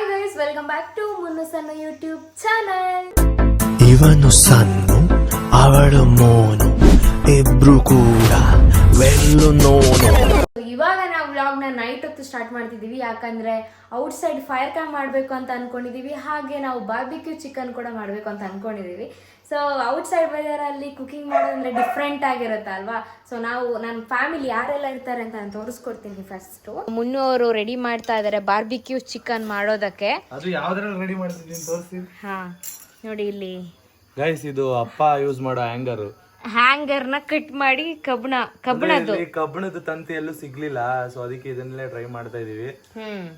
Hi guys, welcome back to ಮುನ್ನು ಸಣ್ಣ YouTube channel. ಇವನು ಸಣ್ಣ ಅವಳು ಮೋನು ಇಬ್ರು ಕೂಡ ವೆಲ್ಲು ನೋನು. ಇವಾಗ ನಾವು ವ್ಲಾಗ್ನ ನೈಟ್ ಹೊತ್ತು ಸ್ಟಾರ್ಟ್ ಮಾಡ್ತಿದ್ದೀವಿ. ಯಾಕಂದ್ರೆ ಔಟ್ ಸೈಡ್ ಫೈರ್ ಕ್ಯಾಂಪ್ ಮಾಡಬೇಕು ಅಂತ ಅನ್ಕೊಂಡಿದೀವಿ. ಹಾಗೆ ನಾವು ಬಾರ್ಬಿಕ್ಯೂ ಚಿಕನ್ ಕೂಡ ಮಾಡಬೇಕು ಅಂತ ಅನ್ಕೊಂಡಿದೀವಿ. ಸೊ ಔಟ್ ಸೈಡ್ ವೆದರಲ್ಲಿ ಕುಕಿಂಗ್ ಮಾಡೋದಂದ್ರೆ ಡಿಫ್ರೆಂಟ್ ಆಗಿರುತ್ತೆ ಅಲ್ವಾ. ಸೊ ನಾವು ನನ್ನ ಫ್ಯಾಮಿಲಿ ಯಾರೆಲ್ಲ ಇರ್ತಾರೆ ಅಂತ ನಾನು ತೋರಿಸ್ಕೊಡ್ತೀನಿ. ಫಸ್ಟ್ ಮುನ್ನು ಅವರು ರೆಡಿ ಮಾಡ್ತಾ ಇದ್ದಾರೆ ಬಾರ್ಬಿಕ್ಯೂ ಚಿಕನ್ ಮಾಡೋದಕ್ಕೆ. ಅದು ಯಾವ್ದ್ರಲ್ಲಿ ರೆಡಿ ಮಾಡ್ತಿದ್ದೀನಿ ತೋರಿಸಿ. ಹಾ ನೋಡಿ ಇಲ್ಲಿ ಗೈಸ್, ಇದು ಅಪ್ಪ ಯೂಸ್ ಮಾಡೋ ಹ್ಯಾಂಗರ್ ನ ಕಟ್ ಮಾಡಿ ಕಬ್ಬಣದ ತಂತಿ ಎಲ್ಲೂ ಸಿಗ್ಲಿಲ್ಲ. ಸೊ ಅದಕ್ಕೆ ಇದನ್ನೆಲ್ಲ ಟ್ರೈ ಮಾಡ್ತಾ ಇದೀವಿ.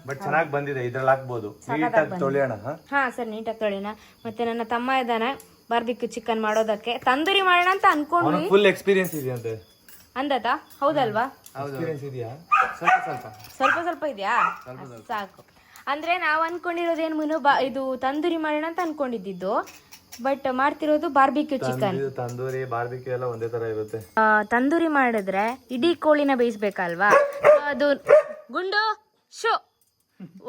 ಬಟ್ ಚೆನ್ನಾಗಿ ಬಂದಿದೆ. ಇದ್ರಲ್ಲಿ ಹಾಕ್ಬೋದು. ನೀಟಾಗಿ ತೊಳೆಯೋಣ. ಹಾ ಸರ್, ನೀಟಾಗಿ ತೊಳೆಯೋಣ. ಮತ್ತೆ ನನ್ನ ತಮ್ಮ ಇದ್ದಾನೆ ಬಾರ್ಬಿಕ್ಯೂ ಚಿಕನ್ ಮಾಡೋದಕ್ಕೆ. ತಂದೂರಿ ಮಾಡೋಣ ಅಂತ ಅನ್ಕೊಂಡ್ವಿ. ಫುಲ್ ಎಕ್ಸ್ಪೀರಿಯನ್ಸ್ ಇದೆಯಂತೆ ಅಂದತ ಹೌದಲ್ವಾ? ಎಕ್ಸ್ಪೀರಿಯನ್ಸ್ ಇದೆಯಾ? ಸ್ವಲ್ಪ ಇದೆಯಾ? ಸಾಕು. ಅಂದ್ರೆ ನಾವು ಅನ್ಕೊಂಡಿರೋದೇನು ಮುನ್ನು ಇದು ತಂದೂರಿ ಮಾಡೋಣ ಅಂತ ಅನ್ಕೊಂಡಿದ್ದು. ಬಟ್ ಮಾಡ್ತಿರೋದು ಬಾರ್ಬಿಕ್ಯೂ ಚಿಕನ್. ತಂದೂರಿ ಬಾರ್ಬಿಕ್ಯೂ ಎಲ್ಲ ಒಂದೇ ತರ ಇರುತ್ತೆ. ತಂದೂರಿ ಮಾಡಿದ್ರೆ ಇಡೀ ಕೋಳಿನ ಬೇಯಿಸ್ಬೇಕಲ್ವಾ. ಅದು ಗುಂಡು ಶೋ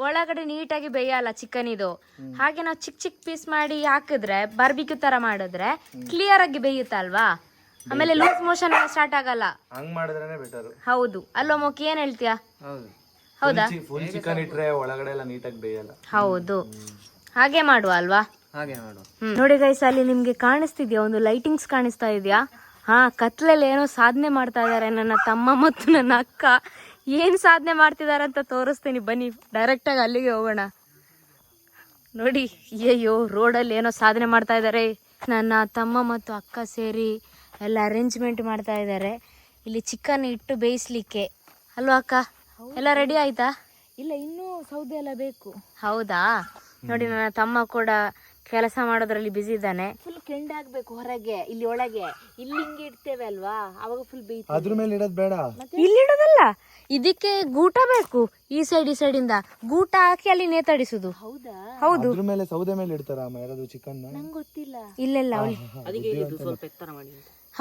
ಒಳಗಡೆ ನೀಟಾಗಿ ಬೇಯಲ್ಲ ಚಿಕನ್ ಇದು. ಹಾಗೆ ನಾವು ಚಿಕ್ಕ ಚಿಕ್ಕ ಪೀಸ್ ಮಾಡಿ ಹಾಕಿದ್ರೆ ಬಾರ್ಬಿಕ್ಯೂ ತರ ಮಾಡಿದ್ರೆ ಕ್ಲಿಯರ್ ಆಗಿ ಬೇಯುತ್ತಲ್ವಾ. ಆಮೇಲೆ ಲೂಸ್ ಮೋಷನ್ ಸ್ಟಾರ್ಟ್ ಆಗಲ್ಲ. ಹಂಗ್ ಮಾಡಿದ್ರೇನೆ ಬೆಟರ್. ಹೌದು ಅಲ್ವಾ ಮೋಕಿ, ಏನ್ ಹೇಳ್ತೀಯಾ? ಹೌದಾ? ಫುಲ್ ಚಿಕನ್ ಇಟ್ರೆ ಒಳಗಡೆ ಎಲ್ಲ ನೀಟಾಗಿ ಬೇಯಲ್ಲ. ಹೌದು, ಹಾಗೆ ಮಾಡುವ ಅಲ್ವಾ. ನೋಡಿ ಗೈಸ್, ಅಲ್ಲಿ ನಿಮ್ಗೆ ಕಾಣಿಸ್ತಿದ್ಯಾ? ಒಂದು ಲೈಟಿಂಗ್ಸ್ ಕಾಣಿಸ್ತಾ ಇದೆಯಾ? ಹಾ, ಕತ್ಲಲ್ಲಿ ಏನೋ ಸಾಧನೆ ಮಾಡ್ತಾ ಇದಾರೆ ನನ್ನ ತಮ್ಮ ಮತ್ತು ನನ್ನ ಅಕ್ಕ. ಏನ್ ಸಾಧನೆ ಮಾಡ್ತಿದಾರೆ ಅಂತ ತೋರಿಸ್ತೀನಿ, ಬನ್ನಿ ಡೈರೆಕ್ಟ್ ಆಗಿ ಅಲ್ಲಿಗೆ ಹೋಗೋಣ. ನೋಡಿ, ಅಯ್ಯೋ ರೋಡಲ್ಲಿ ಏನೋ ಸಾಧನೆ ಮಾಡ್ತಾ ಇದಾರೆ. ನನ್ನ ತಮ್ಮ ಮತ್ತು ಅಕ್ಕ ಸೇರಿ ಎಲ್ಲ ಅರೇಂಜ್ಮೆಂಟ್ ಮಾಡ್ತಾ ಇದ್ದಾರೆ. ಇಲ್ಲಿ ಚಿಕನ್ ಇಟ್ಟು ಬೇಯಿಸ್ಲಿಕ್ಕೆ ಅಲ್ವಾ ಅಕ್ಕ? ಎಲ್ಲ ರೆಡಿ ಆಯ್ತಾ? ಇಲ್ಲ, ಇನ್ನೂ ಸೌದೆ ಎಲ್ಲ ಬೇಕು. ಹೌದಾ? ನೋಡಿ, ನನ್ನ ತಮ್ಮ ಕೂಡ ಕೆಲಸ ಮಾಡೋದ್ರಲ್ಲಿ ಬಿಸಿ ಇದ್ದಾನೆ. ಫುಲ್ ಕೆಂಡ ಆಗ್ಬೇಕು ಹೊರಗೆ, ಇಲ್ಲಿ ಒಳಗೆ. ಇಲ್ಲಿ ಹಿಂಗೆ ಇಡ್ತೇವೆ ಅಲ್ವಾ, ಅವಾಗ ಫುಲ್ ಬೇಯ್ತು. ಅದ್ರ ಮೇಲೆ ಇಡೋದ್ ಬೇಡ, ಇಲ್ಲಿ ಇಡೋದಲ್ಲ. ಇದಕ್ಕೆ ಗೂಟ ಬೇಕು. ಈ ಸೈಡ್ ಇಂದ ಗೂಟ ಹಾಕಿ ಅಲ್ಲಿ ನೇತಾಡಿಸುದು. ಹೌದಾ? ಹೌದು. ಅದ್ರ ಮೇಲೆ ಸೌದೆ ಮೇಲೆ ಇಡ್ತಾರ ಯಾರಾದ್ರು ಚಿಕನ್? ನಂಗೆ ಗೊತ್ತಿಲ್ಲ. ಇಲ್ಲೆಲ್ಲ ಸ್ವಲ್ಪ ಎತ್ತರ ಮಾಡಿ.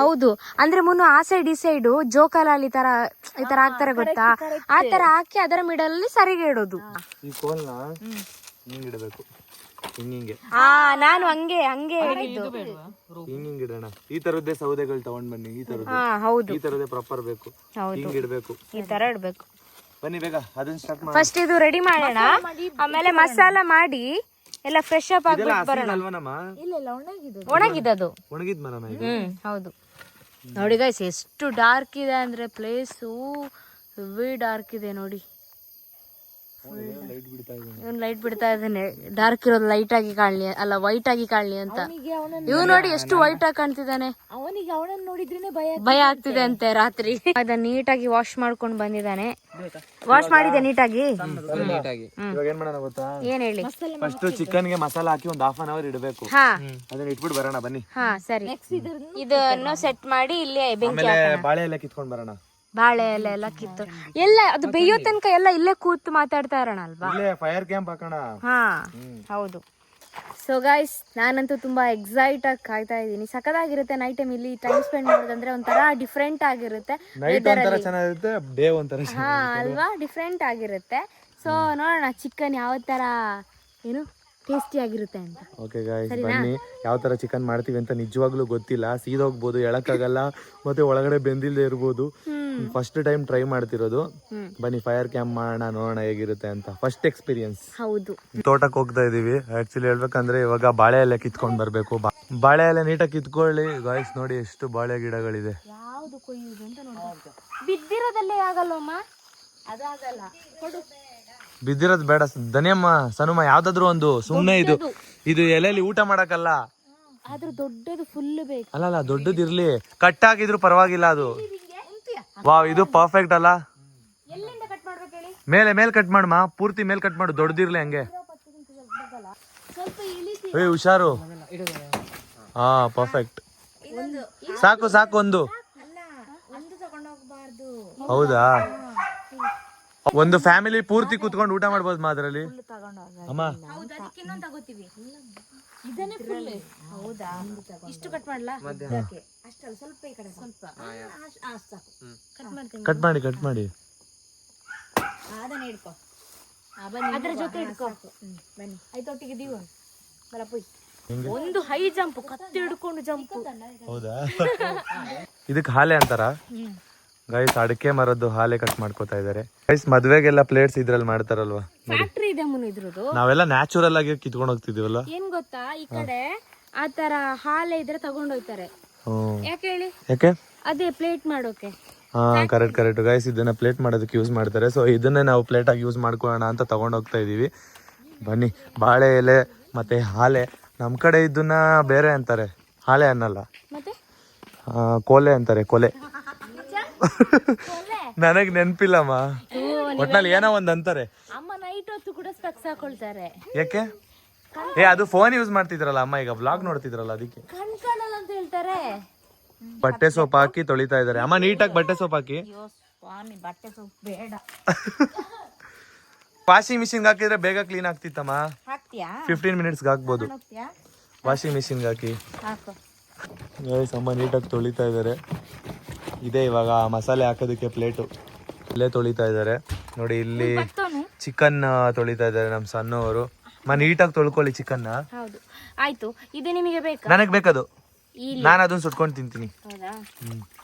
ಹೌದು, ಅಂದ್ರೆ ಮುನ್ನು ಆ ಸೈಡ್ ಈ ಸೈಡು ಜೋಕಾಲಲ್ಲಿ ಈ ತರ ಹಾಕ್ತಾರೆ ಗೊತ್ತಾ? ಆ ತರ ಹಾಕಿ ಅದರ ಮಿಡಲ್ ಸರಿಗೆ ಇಡೋದು. ಈ ಕೋಲ್ನ ಹಿಂಗ್ ಇಡಬೇಕು, ಹಿಂಗೆ. ನಾನು ಹಂಗೆ ಹೇಳಿದ್ದು. ಹಿಂಗ್ ಇಡೋಣ. ಈ ತರದ್ದೇ ಸೌದೆಗಳು ತಗೊಂಡ್ ಬನ್ನಿ. ಈ ತರದ್ದು. ಹೌದು, ಈ ತರದ್ದೇ ಪ್ರಾಪರ್ ಬೇಕು. ಹಿಂಗ್ ಇಡ್ಬೇಕು, ಈ ತರ ಇಡ್ಬೇಕು. ಬನ್ನಿ ಬೇಗ ಅದನ್ನ ಸ್ಟಾರ್ಟ್ ಮಾಡಿ. ಫಸ್ಟ್ ಇದು ರೆಡಿ ಮಾಡೋಣ, ಆಮೇಲೆ ಮಸಾಲ ಮಾಡಿ ಎಲ್ಲ ಫ್ರೆಶ್ ಅಪ್ ಆಗ್ಬಿಟ್ಟು ಬರೋಣ. ಒಣಗಿದ್ದು ಒಣಗಿದ್ ಮರ. ಹೌದು. ನೋಡಿ ಗೈಸ್, ಎಷ್ಟು ಡಾರ್ಕ್ ಇದೆ ಅಂದ್ರೆ ಪ್ಲೇಸು ಹೆವಿ ಡಾರ್ಕ್ ಇದೆ ನೋಡಿ. ಇವನ್ ಲೈಟ್ ಬಿಡ್ತಾ ಇದ್ದಾನೆ. ಡಾರ್ಕ್ ಇರೋದು ಲೈಟ್ ಆಗಿ ಕಾಣ್ಲಿ, ಅಲ್ಲ ವೈಟ್ ಆಗಿ ಕಾಣ್ಲಿ ಅಂತ. ಇವ್ ನೋಡಿ ಎಷ್ಟು ವೈಟ್ ಆಗಿ ಕಾಣ್ತಿದ್ದಾನೆ. ಅವನಿಗೆ ಅವನನ್ನ ನೋಡಿದ್ರೇನೆ ಭಯ ಆಗ್ತಿದೆ ಅಂತೆ ರಾತ್ರಿ. ಅದನ್ನ ನೀಟಾಗಿ ವಾಶ್ ಮಾಡ್ಕೊಂಡು ಬಂದಿದ್ದಾನೆ. ವಾಶ್ ಮಾಡಿದೆ ನೀಟಾಗಿ. ಇವಾಗ ಏನ್ ಮಾಡೋಣ ಗೊತ್ತಾ? ಏನ್ ಹೇಳಿ? ಫಸ್ಟ್ ಚಿಕನ್ ಗೆ ಮಸಾಲ ಹಾಕಿ ಒಂದ್ ಹಾಫ್ ಅನ್ ಅವರ್ ಇಡಬೇಕು. ಅದನ್ನ ಇಟ್ಬಿಟ್ಟು ಬರೋಣ ಬನ್ನಿ. ಹಾ ಸರಿ. ಇದನ್ನು ಸೆಟ್ ಮಾಡಿ ಇಲ್ಲೇ ಬೆಂಕಿ ಬಾಳೆ ಎಲ್ಲ ಕಿತ್ಕೊಂಡ್ ಬರೋಣ. ಬಾಳೆ ಎಲೆ ಎಲ್ಲ ಕಿತ್ತು ಎಲ್ಲ ಅದು ಬೇಯೋ ತನಕ ಎಲ್ಲ ಇಲ್ಲೇ ಕೂತು ಮಾತಾಡ್ತಾ ಇರೋಣ ಅಲ್ವಾ? ಫೈರ್ ಕ್ಯಾಂಪ್ ಹಾಕೋಣ. ಹಾ ಹೌದು. ಸೊ ಗೈಸ್, ನಾನಂತೂ ತುಂಬಾ ಎಕ್ಸೈಟ್ ಆಗಿ ಕಾಯ್ತಾ ಇದ್ದೀನಿ. ಸಖತ್ತಾಗಿರುತ್ತೆ ನೈಟ್ ಟೈಮ್ ಇಲ್ಲಿ ಟೈಮ್ ಸ್ಪೆಂಡ್ ಮಾಡೋದಂದ್ರೆ. ಒಂಥರ ಡಿಫ್ರೆಂಟ್ ಆಗಿರುತ್ತೆ. ಹಾ ಅಲ್ವಾ, ಡಿಫ್ರೆಂಟ್ ಆಗಿರುತ್ತೆ. ಸೊ ನೋಡೋಣ ಚಿಕನ್ ಯಾವ ತರ ಏನು ಟೇಸ್ಟಿ ಆಗಿರುತ್ತೆ ಅಂತ. ಓಕೆ ಗೈಸ್, ಬನ್ನಿ ಯಾವ ತರ ಚಿಕನ್ ಮಾಡ್ತೀವಿ ಅಂತ ನಿಜವಾಗ್ಲೂ ಗೊತ್ತಿಲ್ಲ. ಸೀದೋಗ್ಬೋದು, ಹೇಳಕ್ಕಾಗಲ್ಲ. ಮತ್ತೆ ಒಳಗಡೆ ಬೆಂದಿಲ್ದೆ ಇರ್ಬೋದು. ಫಸ್ಟ್ ಟೈಮ್ ಟ್ರೈ ಮಾಡ್ತಿರೋದು. ಬನ್ನಿ ಫೈರ್ ಕ್ಯಾಂಪ್ ಮಾಡೋಣ, ನೋಡೋಣ ಹೇಗಿರುತ್ತೆ ಅಂತ. First experience. ಹೌದು. ತೋಟಕ್ಕೆ ಹೋಗ್ತಾ ಇದೀವಿ. ಆಕ್ಚುಲಿ ಹೇಳ್ಬೇಕಂದ್ರೆ ಇವಾಗ ಬಾಳೆ ಎಲೆ ಕಿತ್ಕೊಂಡ್ ಬರ್ಬೇಕು. ಬಾಳೆ ಎಲೆ ನೀಟಾಗಿ ಕಿತ್ಕೊಳ್ಳಿ ಗೈಸ್. ನೋಡಿ ಎಷ್ಟು ಬಾಳೆ ಗಿಡಗಳಿದೆ. ಯಾವ್ದು ಕೊಯ್ಯುದು ಅಂತ ನೋಡಿ. ಬಿದ್ದಿರೋದಲ್ಲೇ ಆಗಲ್ಲಮ್ಮ, ಅದಾಗಲ್ಲ. ಕೊಡು. ಬಿದ್ದಿರೋದು ಬೇಡ ಧನಿಯಮ್ಮ, ಸನುಮ, ಯಾವ್ದಾದ್ರು ಒಂದು. ಸುಮ್ನೆ ಇದು ಎಲೆಯಲ್ಲಿ ಊಟ ಮಾಡಕ್ಕಲ್ಲ. ಆದ್ರೂ ದೊಡ್ಡದು ಫುಲ್ ಬೇಕು. ಅಲ್ಲ ದೊಡ್ಡದಿರ್ಲಿ, ಕಟ್ ಆಗಿದ್ರು ಪರವಾಗಿಲ್ಲ. ಅದು ವಾವ್, ಇದು ಪರ್ಫೆಕ್ಟ್ ಅಲ್ಲ. ಮೇಲೆ ಕಟ್ ಮಾಡಮ್ಮ, ಪೂರ್ತಿ ಮೇಲ್ ಕಟ್ ಮಾಡು. ದೊಡ್ಡದಿರ್ಲಿ ಹಂಗೆ. ಏ ಹುಷಾರು. ಹಾ ಪರ್ಫೆಕ್ಟ್. ಸಾಕು ಒಂದು. ಹೌದಾ? ಒಂದು ಫ್ಯಾಮಿಲಿ ಪೂರ್ತಿ ಕುತ್ಕೊಂಡು ಊಟ ಮಾಡ್ಬೋದು ಮಾದ್ರಲ್ಲಿ. ಅಮ್ಮ ಹೌದಾ? ಇಷ್ಟು ಕಟ್ ಮಾಡ್ಲಾ? ಅಷ್ಟಲ್ಲ, ಸ್ವಲ್ಪ ಈ ಕಡೆ ಸ್ವಲ್ಪ. ಕಟ್ ಮಾಡಿ. ಅದನ್ನ ಹಿಡ್ಕೊ. ಅದ್ರ ಜೊತೆ ಇಟ್ಕೋ. ಬನ್ನಿ ಐತೊಟ್ಟಿಗೆ ದೀವ ಬರ ಪುಯ್. ಒಂದು ಹೈ ಜಂಪ್, ಕತ್ತಿ ಹಿಡ್ಕೊಂಡು ಜಂಪ್. ಹೌದಾ? ಇದಕ್ಕೆ ಹಾಲೆ ಅಂತಾರ ಗೈಸ್. ಅಡಿಕೆ ಮರದ್ದು ಹಾಲೆ ಕಟ್ ಮಾಡ್ಕೋತಾ ಇದಾರೆ ಗೈಸ್. ಮದ್ವೆಗೆಲ್ಲ ಪ್ಲೇಟ್ಸ್ ಇದ್ರಲ್ಲಿ ಮಾಡ್ತಾರಲ್ವಾ, ಫ್ಯಾಕ್ಟ್ರಿ ಇದೆ ಮುನ್ ಇದ್ರದ್ದು. ನಾವೆಲ್ಲ ನ್ಯಾಚುರಲ್ ಆಗಿ ಕಿತ್ಕೊಂಡು ಹೋಗ್ತಿದೀವಲ್ಲ. ಏನ್ ಗೊತ್ತಾ, ಈ ಕಡೆ ಆ ತರ ಹಾಲೆ ಇದ್ರೆ ತಗೊಂಡೋಗ್ತಾರೆ. ಯಾಕೆ ಹೇಳಿ? ಯಾಕೆ? ಅದೇ ಪ್ಲೇಟ್ ಮಾಡೋಕೆ. ಹಾ, ಕರೆಕ್ಟ್ ಗೈಸ್. ಇದನ್ನ ಪ್ಲೇಟ್ ಮಾಡೋದಕ್ಕೆ ಯೂಸ್ ಮಾಡ್ತಾರೆ. ಸೊ ಇದನ್ನೇ ನಾವು ಪ್ಲೇಟ್ ಆಗಿ ಯೂಸ್ ಮಾಡ್ಕೊಳ್ಳೋಣ ಅಂತ ತಗೊಂಡ್ ಹೋಗ್ತಾ ಇದೀವಿ. ಬನ್ನಿ. ಬಾಳೆ ಎಲೆ ಮತ್ತೆ ಹಾಲೆ. ನಮ್ ಕಡೆ ಇದನ್ನ ಬೇರೆ ಅಂತಾರೆ, ಹಾಲೆ ಅನ್ನಲ್ಲ, ಮತ್ತೆ ಕೋಲೆ ಅಂತಾರೆ. ಕೊಲೆ ನನಗ್ ನೆನ್ಪಿಲ್ಲಮ್ಮ, ಒಟ್ನಲ್ಲಿ ಏನೋ ಒಂದ್ ಅಂತಾರೆ. ಅಮ್ಮ ನೈಟ್ ಹೊತ್ತು ಕೂಡ ಸ್ಪೆಕ್ಸ್ ಹಾಕೊಳ್ತಾರೆ. ಯಾಕೆ? ಅದು ಫೋನ್ ಯೂಸ್ ಮಾಡ್ತಿದ್ರಲ್ಲ ಅಮ್ಮ, ಈಗ ಬ್ಲಾಗ್ ನೋಡ್ತಿದ್ರಲ್ಲ ಅದಕ್ಕೆ. ಕಣ್ ಕಾಣಲ್ಲ ಅಂತ ಹೇಳ್ತಾರೆ. ಬಟ್ಟೆ ಸೋಪ್ ಹಾಕಿ ತೊಳಿತಾ ಇದಾರೆ ಅಮ್ಮ, ನೀಟಾಗಿ ಬಟ್ಟೆ ಸೋಪ್ ಹಾಕಿ. ಸ್ವಾಮಿ ಬಟ್ಟೆ ಸೊಪ್ಪು ಬೇಡ. ವಾಷಿಂಗ್ ಮಿಷಿನ್ ಹಾಕಿದ್ರೆ ಬೇಗ ಕ್ಲೀನ್ ಆಗ್ತಿತ್ತಮ್ಮ. ಹಾಕ್ತಿಯಾ? 15 ಮಿನಿಟ್ಸ್ಗೆ ಹಾಕ್ಬೋದು ಹೋಗ್ತೀಯಾ? ವಾಷಿಂಗ್ ಮಿಷಿನ್ಗೆ ಹಾಕಿ. ಹಾಕು. ಅಮ್ಮ ನೀಟಾಗಿ ತೊಳಿತಾ ಇದ್ದಾರೆ. ಇದೆ ಇವಾಗ ಮಸಾಲೆ ಹಾಕೋದಕ್ಕೆ ಪ್ಲೇಟು. ಇಲ್ಲೇ ತೊಳಿತಾ ಇದ್ದಾರೆ ನೋಡಿ. ಇಲ್ಲಿ ಚಿಕನ್ ತೊಳಿತಾ ಇದ್ದಾರೆ ನಮ್ಮ ಸಣ್ಣವರು. ನೀಟಾಗಿ ತೊಳ್ಕೊಳ್ಳಿ ಚಿಕನ್. ಹೌದು, ಆಯ್ತು. ಇದು ನಿಮಗೆ ಬೇಕಾ? ನನಗ್ ಬೇಕದು. ನಾನು ಅದನ್ನ ಸುಟ್ಕೊಂಡು ತಿಂತೀನಿ. ಹೌದಾ?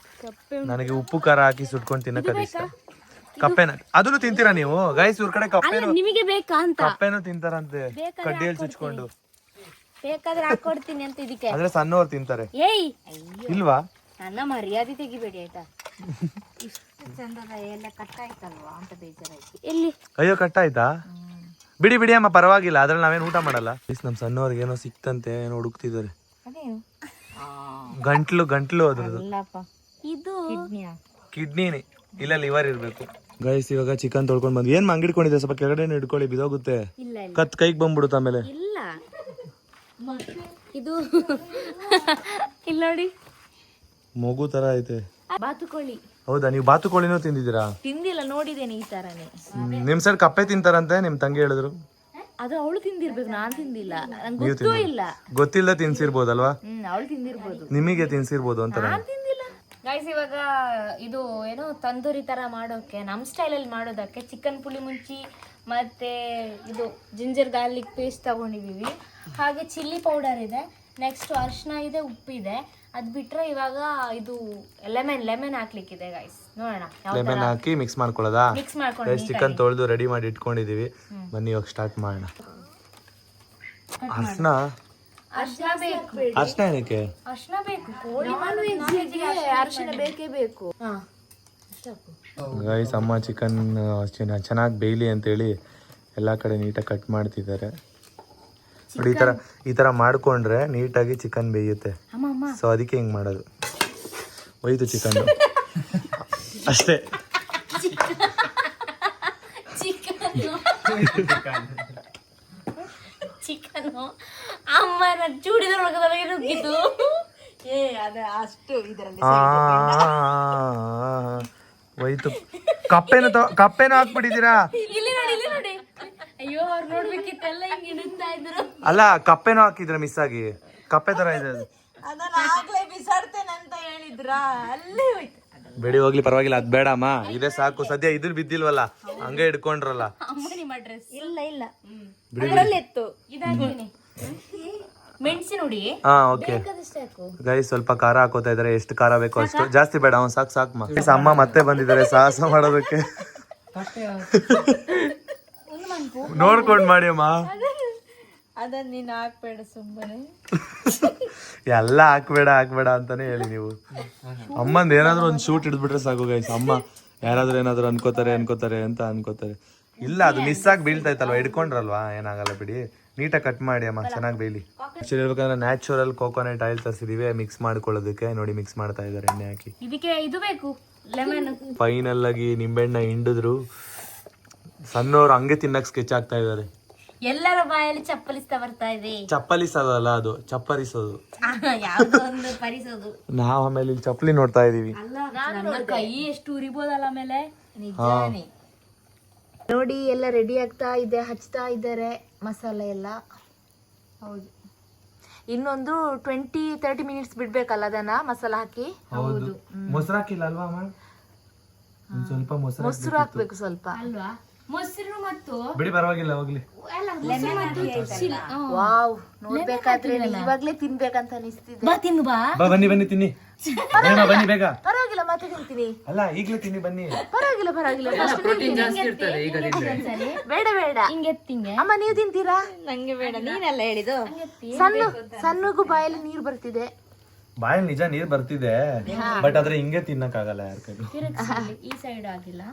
ನನಗೆ ಉಪ್ಪು ಖಾರ ಹಾಕಿ ಸುಟ್ಕೊಂಡು ತಿನ್ನಕ್ಕೆ ಇಷ್ಟ. ಕಪ್ಪೆನ ಅದನ್ನು ತಿಂತೀರಾ ನೀವು ಗೈಸ್? ಇವ್ರ ಕಡೆ ಕಪ್ಪೆನು ನಿಮಗೆ ಬೇಕಾ ಅಂತ. ಕಪ್ಪೆನು ತಿಂತಾರಂತೆ, ಕಡ್ಡಿಯಲ್ಲಿ ಚುಚ್ಕೊಂಡು. ಬೇಕಾದ್ರೆ ಹಾಕೊಡ್ತೀನಿ ಅಂತ ಇದಕ್ಕೆ. ಆದ್ರೆ ಸಣ್ಣವ್ರು ತಿಂತಾರೆ. ಏಯ್ ಇಲ್ವಾ? ನನ್ನ ಮರ್ಯಾದೆ ತೆಗಿಬೇಡಿ ಆಯ್ತಾ? ಇಷ್ಟು ಚಂದದ ಎಲ್ಲ ಕಟ್ಟಾಯ್ತಲ್ವಾ ಅಂತ ಬೇಜಾರಾಯ್ತು. ಎಲ್ಲಿ? ಅಯ್ಯೋ, ಕಟ್ಟಾಯ್ತಾ? ಬಿಡಿ ಬಿಡಿ ಅಮ್ಮ, ಪರವಾಗಿಲ್ಲ. ಅದ್ರಲ್ಲಿ ನಾವೇನು ಊಟ ಮಾಡಲ್ಲ. ನಮ್ ಸಣ್ಣವ್ರಿಗೆ ಏನೋ ಸಿಕ್ತಂತೆ, ಏನೋ ಹುಡುಕ್ತಿದ್ದಾರೆ. ಅದೇನು? ಗಂಟ್ಲು ಅದ್ರದ್ದು. ಇಲ್ಲಪ್ಪ, ಇದು ಕಿಡ್ನಿನೇ, ಇಲ್ಲ ಲಿವರ್ ಇರ್ಬೇಕು. ಗೈಸ್ ಇವಾಗ ಚಿಕನ್ ತೊಳ್ಕೊಂಡ್ ಬಂದ್ವಿ. ಏನ್ ಮಂಗಿಡ್ಕೊಂಡಿದೆ, ಸ್ವಲ್ಪ ಕೆಳಗಡೆ ಹಿಡ್ಕೊಳ್ಳಿ, ಬಿದೋಗುತ್ತೆ. ಇಲ್ಲ ಕತ್ ಕೈಗೆ ಬಂದ್ಬಿಡುತ್ತೆ ಆಮೇಲೆ. ಇಲ್ಲ, ಇದು ಇಲ್ಲ ನೋಡಿ, ಮಗು ತರ ಐತೆ. ಬಾತುಕೋಳಿ. ಹೌದಾ? ನೀವು ಬಾತುಕೋಳಿನೂ ತಿಂದಿದ್ದೀರಾ? ತಿಂದಿಲ್ಲ, ನೋಡಿದ್ದೇನೆ ಈ ತರನೇ. ನಿಮ್ ಸೈಡ್ ಕಪ್ಪೆ ತಿಂತಾರಂತೆ, ನಿಮ್ ತಂಗಿ ಹೇಳಿದ್ರು. ಅದು ಅವಳು ತಿಂದಿರ್ಬೇಕು, ನಾನ್ ತಿಂದಿಲ್ಲ, ನಂಗೆ ಗೊತ್ತೂ ಇಲ್ಲ. ಗೊತ್ತಿಲ್ಲ ತಿನ್ಸಿರ್ಬೋದಲ್ವಾ? ಅವಳು ತಿಂದಿರ್ಬೋದು, ನಿಮಗೆ ತಿನ್ಸಿರ್ಬೋದು ಅಂತ. ನಾನ್ ತಿಂದಿಲ್ಲ. ಗೈಸ್ ಇವಾಗ ಇದು ಏನೋ ತಂದೂರಿ ತರ ಮಾಡೋಕೆ, ನಮ್ ಸ್ಟೈಲ್ ಅಲ್ಲಿ ಮಾಡೋದಕ್ಕೆ ಚಿಕನ್ ಪುಳಿ ಮುಂಚಿ ಮತ್ತೆ ಇದು ಜಿಂಜರ್ ಗಾರ್ಲಿಕ್ ಪೇಸ್ಟ್ ತಗೊಂಡಿದೀವಿ. ಹಾಗೆ ಚಿಲ್ಲಿ ಪೌಡರ್ ಇದೆ, ನೆಕ್ಸ್ಟ್ ಅರಿಶಿನ ಇದೆ, ಉಪ್ಪಿದೆ. ಅದ್ ಬಿಟ್ರೆ ಇವಾಗ ಇದು ಲೆಮನ್ ಹಾಕ್ಲಿಕ್ಕಿದೆ ಗೈಸ್. ನೋಡೋಣ. ಲೆಮನ್ ಹಾಕಿ ಮಿಕ್ಸ್ ಮಾಡ್ಕೊಳ್ಳೋದಾ? ಮಿಕ್ಸ್ ಮಾಡ್ಕೊಂಡು ಚಿಕನ್ ತೊಳೆದು ರೆಡಿ ಮಾಡಿ ಇಟ್ಕೊಂಡಿದೀವಿ. ಬನ್ನಿ ಇವಾಗ ಸ್ಟಾರ್ಟ್ ಮಾಡೋಣ. ಅರ್ಶನ ಬೇಕು. ಅರ್ಶನ ಏನಕ್ಕೆ? ಅರ್ಶನ ಬೇಕು, ಕೋಳಿ ಅರ್ಶನ ಬೇಕೇ ಬೇಕು. ಗೈಸ್ ಅಮ್ಮ ಚಿಕನ್ ಚೆನ್ನಾಗಿ ಬೇಯಲಿ ಅಂತೇಳಿ ಎಲ್ಲ ಕಡೆ ನೀಟಾಗಿ ಕಟ್ ಮಾಡ್ತಿದ್ದಾರೆ ನೋಡಿ. ಈ ತರ ಮಾಡ್ಕೊಂಡ್ರೆ ನೀಟಾಗಿ ಚಿಕನ್ ಬೇಯುತ್ತೆ. ಸೊ ಅದಕ್ಕೆ ಹಿಂಗ್ ಮಾಡೋದು. ಹೋಯ್ತು ಚಿಕನ್ ಅಷ್ಟೇ. ಚಿಕನ್ ಅಮ್ಮನ ಚೂಡಿದೊಳಗೆ ನುಗ್ಗಿದ್ದು. ಅಷ್ಟು ಇದರಲ್ಲಿ ಹೋಯ್ತು. ಕಪ್ಪೆನ ಹಾಕ್ಬಿಟ್ಟಿದ್ದೀರಾ? ಇಲ್ಲಿ ನೋಡಿ. ಅಯ್ಯೋ, ಅವ್ರು ನೋಡ್ಬೇಕಿತ್ತಲ್ಲ, ಹಿಂಗ್ ಇಡುತ್ತಾ ಇದ್ರು. ಅಲ್ಲ, ಕಪ್ಪೆನೂ ಹಾಕಿದ್ರ ಮಿಸ್ ಆಗಿ. ಕಪ್ಪೆ ತರ ಇದೆ ಅದು. ಅದನ್ನ ಆಗ್ಲೇ ಬಿಸಾಡ್ತೇನೆ ಅಂತ ಹೇಳಿದ್ರ, ಅಲ್ಲೇ ಹೋಯ್ತು. ಬೇಡಿ ಹೋಗ್ಲಿ, ಪರವಾಗಿಲ್ಲ, ಅದ್ ಬೇಡಮ್ಮ, ಇದೇ ಸಾಕು. ಸದ್ಯ ಇದ್ರ ಬಿದ್ದಿಲ್ವಲ್ಲ, ಹಂಗೆ ಇಟ್ಕೊಂಡ್ರಲ್ಲ. ಅಮ್ಮ ನಿಮ್ಮ ಡ್ರೆಸ್ ಇಲ್ಲ ಅದರಲ್ಲಿ ಎತ್ತು ಇದಾಗ್ತೀನಿ. ಮೆಣಸಿ ನೋಡಿ. ಹಾ, ಓಕೆ ಗೈಸ್. ಸ್ವಲ್ಪ ಖಾರ ಹಾಕೋತಾ ಇದಾರೆ, ಎಷ್ಟು ಖಾರ ಬೇಕೋ ಅಷ್ಟು. ಜಾಸ್ತಿ ಬೇಡ, ಅವ್ನು ಸಾಕಮ್ಮ. ಅಮ್ಮ ಮತ್ತೆ ಬಂದಿದ್ದಾರೆ ಸಾಹಸ ಮಾಡೋದಕ್ಕೆ. ನೋಡ್ಕೊಂಡ್ ಮಾಡಿ ಅಮ್ಮ. ಅದನ್ನ ನೀನ್ ಹಾಕ್ಬೇಡ ಸುಮ್ಮನೆ. ಎಲ್ಲ ಹಾಕ್ಬೇಡ ಅಂತಾನೆ ಹೇಳಿ ನೀವು. ಅಮ್ಮಂದ್ ಏನಾದ್ರು ಒಂದ್ ಶೂಟ್ ಹಿಡಿದ್ಬಿಟ್ರೆ ಸಾಕು ಗೈಸ್. ಅಮ್ಮ ಯಾರಾದ್ರೂ ಏನಾದ್ರು ಅನ್ಕೋತಾರೆ ಅಂತ ಅನ್ಕೋತಾರೆ. ಇಲ್ಲ, ಅದು ಮಿಸ್ ಆಗಿ ಬೀಳ್ತಾ ಇತ್ತಲ್ವಾ, ಹಿಡ್ಕೊಂಡ್ರಲ್ವಾ, ಏನಾಗಲ್ಲ ಬಿಡಿ. ನೀಟಾಗಿ ಕಟ್ ಮಾಡಿ ಅಮ್ಮ, ಚೆನ್ನಾಗಿ ಬೇಯಲಿ. ಆಕ್ಚುಲಿ ಹೇಳ್ಬೇಕಂದ್ರೆ ನ್ಯಾಚುರಲ್ ಕೋಕೋನಟ್ ಆಯಿಲ್ ತರಿಸಿದೀವಿ ಮಿಕ್ಸ್ ಮಾಡ್ಕೊಳ್ಳೋದಕ್ಕೆ. ನೋಡಿ ಮಿಕ್ಸ್ ಮಾಡ್ತಾ ಇದಾರೆ ಎಣ್ಣೆ ಹಾಕಿ. ಇದಕ್ಕೆ ಇದು ಬೇಕು, ಲೆಮನ್. ಫೈನಲ್ ಆಗಿ ನಿಂಬೆಹಣ್ಣ ಹಿಂಡಿದ್ರು. ಸಣ್ಣವ್ರು ಹಂಗೆ ತಿನ್ನಕ್ ಸ್ಕೆಚ್ ಆಗ್ತಾ ಇದಾರೆ. ಎಲ್ಲರ ಬಾಯಲ್ಲಿ ಚಪ್ಪಲಿಸ್ತಾ ಬರ್ತಾ ಇದೆ. ಚಪ್ಪಲಿಸೋದಲ್ಲ, ಅದು ಚಪ್ಪರಿಸೋದು. ಯಾವ್ದೋ ಒಂದು ಪರಿಸೋದು. ನಾವ್ ಆಮೇಲೆ ಇಲ್ಲಿ ಚಪ್ಪಲಿ ನೋಡ್ತಾ ಇದೀವಿ. ನನ್ನ ಕೈ ಎಷ್ಟು ಉರಿಬೋದಲ್ಲ ಆಮೇಲೆ. ನಿಜಾನೇ. ನೋಡಿ ಎಲ್ಲ ರೆಡಿ ಆಗ್ತಾ ಇದೆ, ಹಚ್ತಾ ಇದ್ದಾರೆ ಮಸಾಲೆ ಎಲ್ಲ. ಹೌದು, ಇನ್ನೊಂದು 20-30 ಮಿನಿಟ್ಸ್ ಬಿಡ್ಬೇಕಲ್ಲ ಅದನ್ನ ಮಸಾಲ ಹಾಕಿ. ಹೌದು, ಮೊಸರು ಹಾಕಿಲ್ಲ ಅಲ್ವಾ ಅಮ್ಮ? ಸ್ವಲ್ಪ ಮೊಸರು ಹಾಕ್ಬೇಕು ಸ್ವಲ್ಪ ಅಲ್ವಾ? ಮೊಸರು ಮತ್ತು ಬಿಡಿ ಪರವಾಗಿಲ್ಲ ಹೋಗ್ಲಿ. ವಾವ್, ನೋಡ್ಬೇಕಾದ್ರೆ ಇವಾಗ್ಲೇ ತಿನ್ಬೇಕಂತ ಅನಿಸ್ತಿದೆ. ಬಾ ತಿನ್ನು ಬಾ. ಬಾ ಬನ್ನಿ ಬನ್ನಿ ತಿನ್ನಿ. ಬನ್ನಿ ಬೇಗ. ಪರವಾಗಿಲ್ಲ, ಮತ್ತೆ ತಿಂತೀನಿ. ಅಲ್ಲ ಈಗ್ಲೇ ತಿನ್ನಿ ಬನ್ನಿ. ಪರವಾಗಿಲ್ಲ ಬೇಡ ಬೇಡ. ಹಿಂಗೆ ಅಮ್ಮ ನೀವು ತಿಂತೀರಾ? ನಂಗೆ ಬೇಡ, ನೀನೆಲ್ಲ ಹೇಳಿದು. ಸಣ್ಣಗೂ ಬಾಯಲ್ಲಿ ನೀರು ಬರ್ತಿದೆ. ಬಾಯಲ್ಲಿ ನಿಜ ನೀರ್ ಬರ್ತಿದೆ, ಬಟ್ ಆದ್ರೆ ಹಿಂಗೆ ತಿನ್ನಕ್ ಆಗಲ್ಲ ಯಾರ ಕೈಗೂ. ಈ ಸೈಡ್ ಆಗಿಲ್ಲ.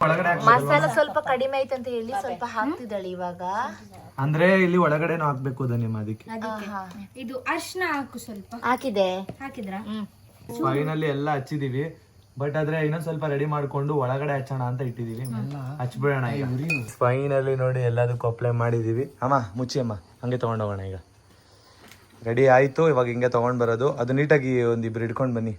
ಒಳಗಡೆ ಮಸಾಲ ಸ್ವಲ್ಪ ಕಡಿಮೆ ಐತಂತ ಹೇಳಿ ಸ್ವಲ್ಪ ಹಾಕ್ತಿದ್ದಾಳೆ ಇವಾಗ. ಅಂದ್ರೆ ಇಲ್ಲಿ ಒಳಗಡೆನೂ ಹಾಕ್ಬೇಕು ನಿಮ್ಮ ಅದಕ್ಕೆ. ಇದು ಅರ್ಶನ ಹಾಕು ಸ್ವಲ್ಪ. ಹಾಕಿದೆ. ಹಾಕಿದ್ರಾ? ಫೈನಲಿ ಎಲ್ಲ ಹಚ್ಚಿದೀವಿ, ಬಟ್ ಆದ್ರೆ ಇನ್ನೊಂದ್ ಸ್ವಲ್ಪ ರೆಡಿ ಮಾಡ್ಕೊಂಡು ಒಳಗಡೆ ಹಚ್ಚೋಣ ಅಂತ ಇಟ್ಟಿದೀವಿ. ಹಚ್ಬಿಡೋಣ ಈಗ. ಫೈನಲಿ ನೋಡಿ ಎಲ್ಲದಕ್ಕೂ ಅಪ್ಲೈ ಮಾಡಿದೀವಿ. ಅಮ್ಮ ಮುಚ್ಚಿ ಅಮ್ಮ, ಹಂಗೆ ತಗೊಂಡೋಗೋಣ ಈಗ. ರೆಡಿ ಆಯ್ತು, ಇವಾಗ ಹಿಂಗೆ ತಗೊಂಡ್ ಬರೋದು. ಅದು ನೀಟಾಗಿ ಒಂದಿಬ್ರು ಹಿಡ್ಕೊಂಡ್ ಬನ್ನಿ.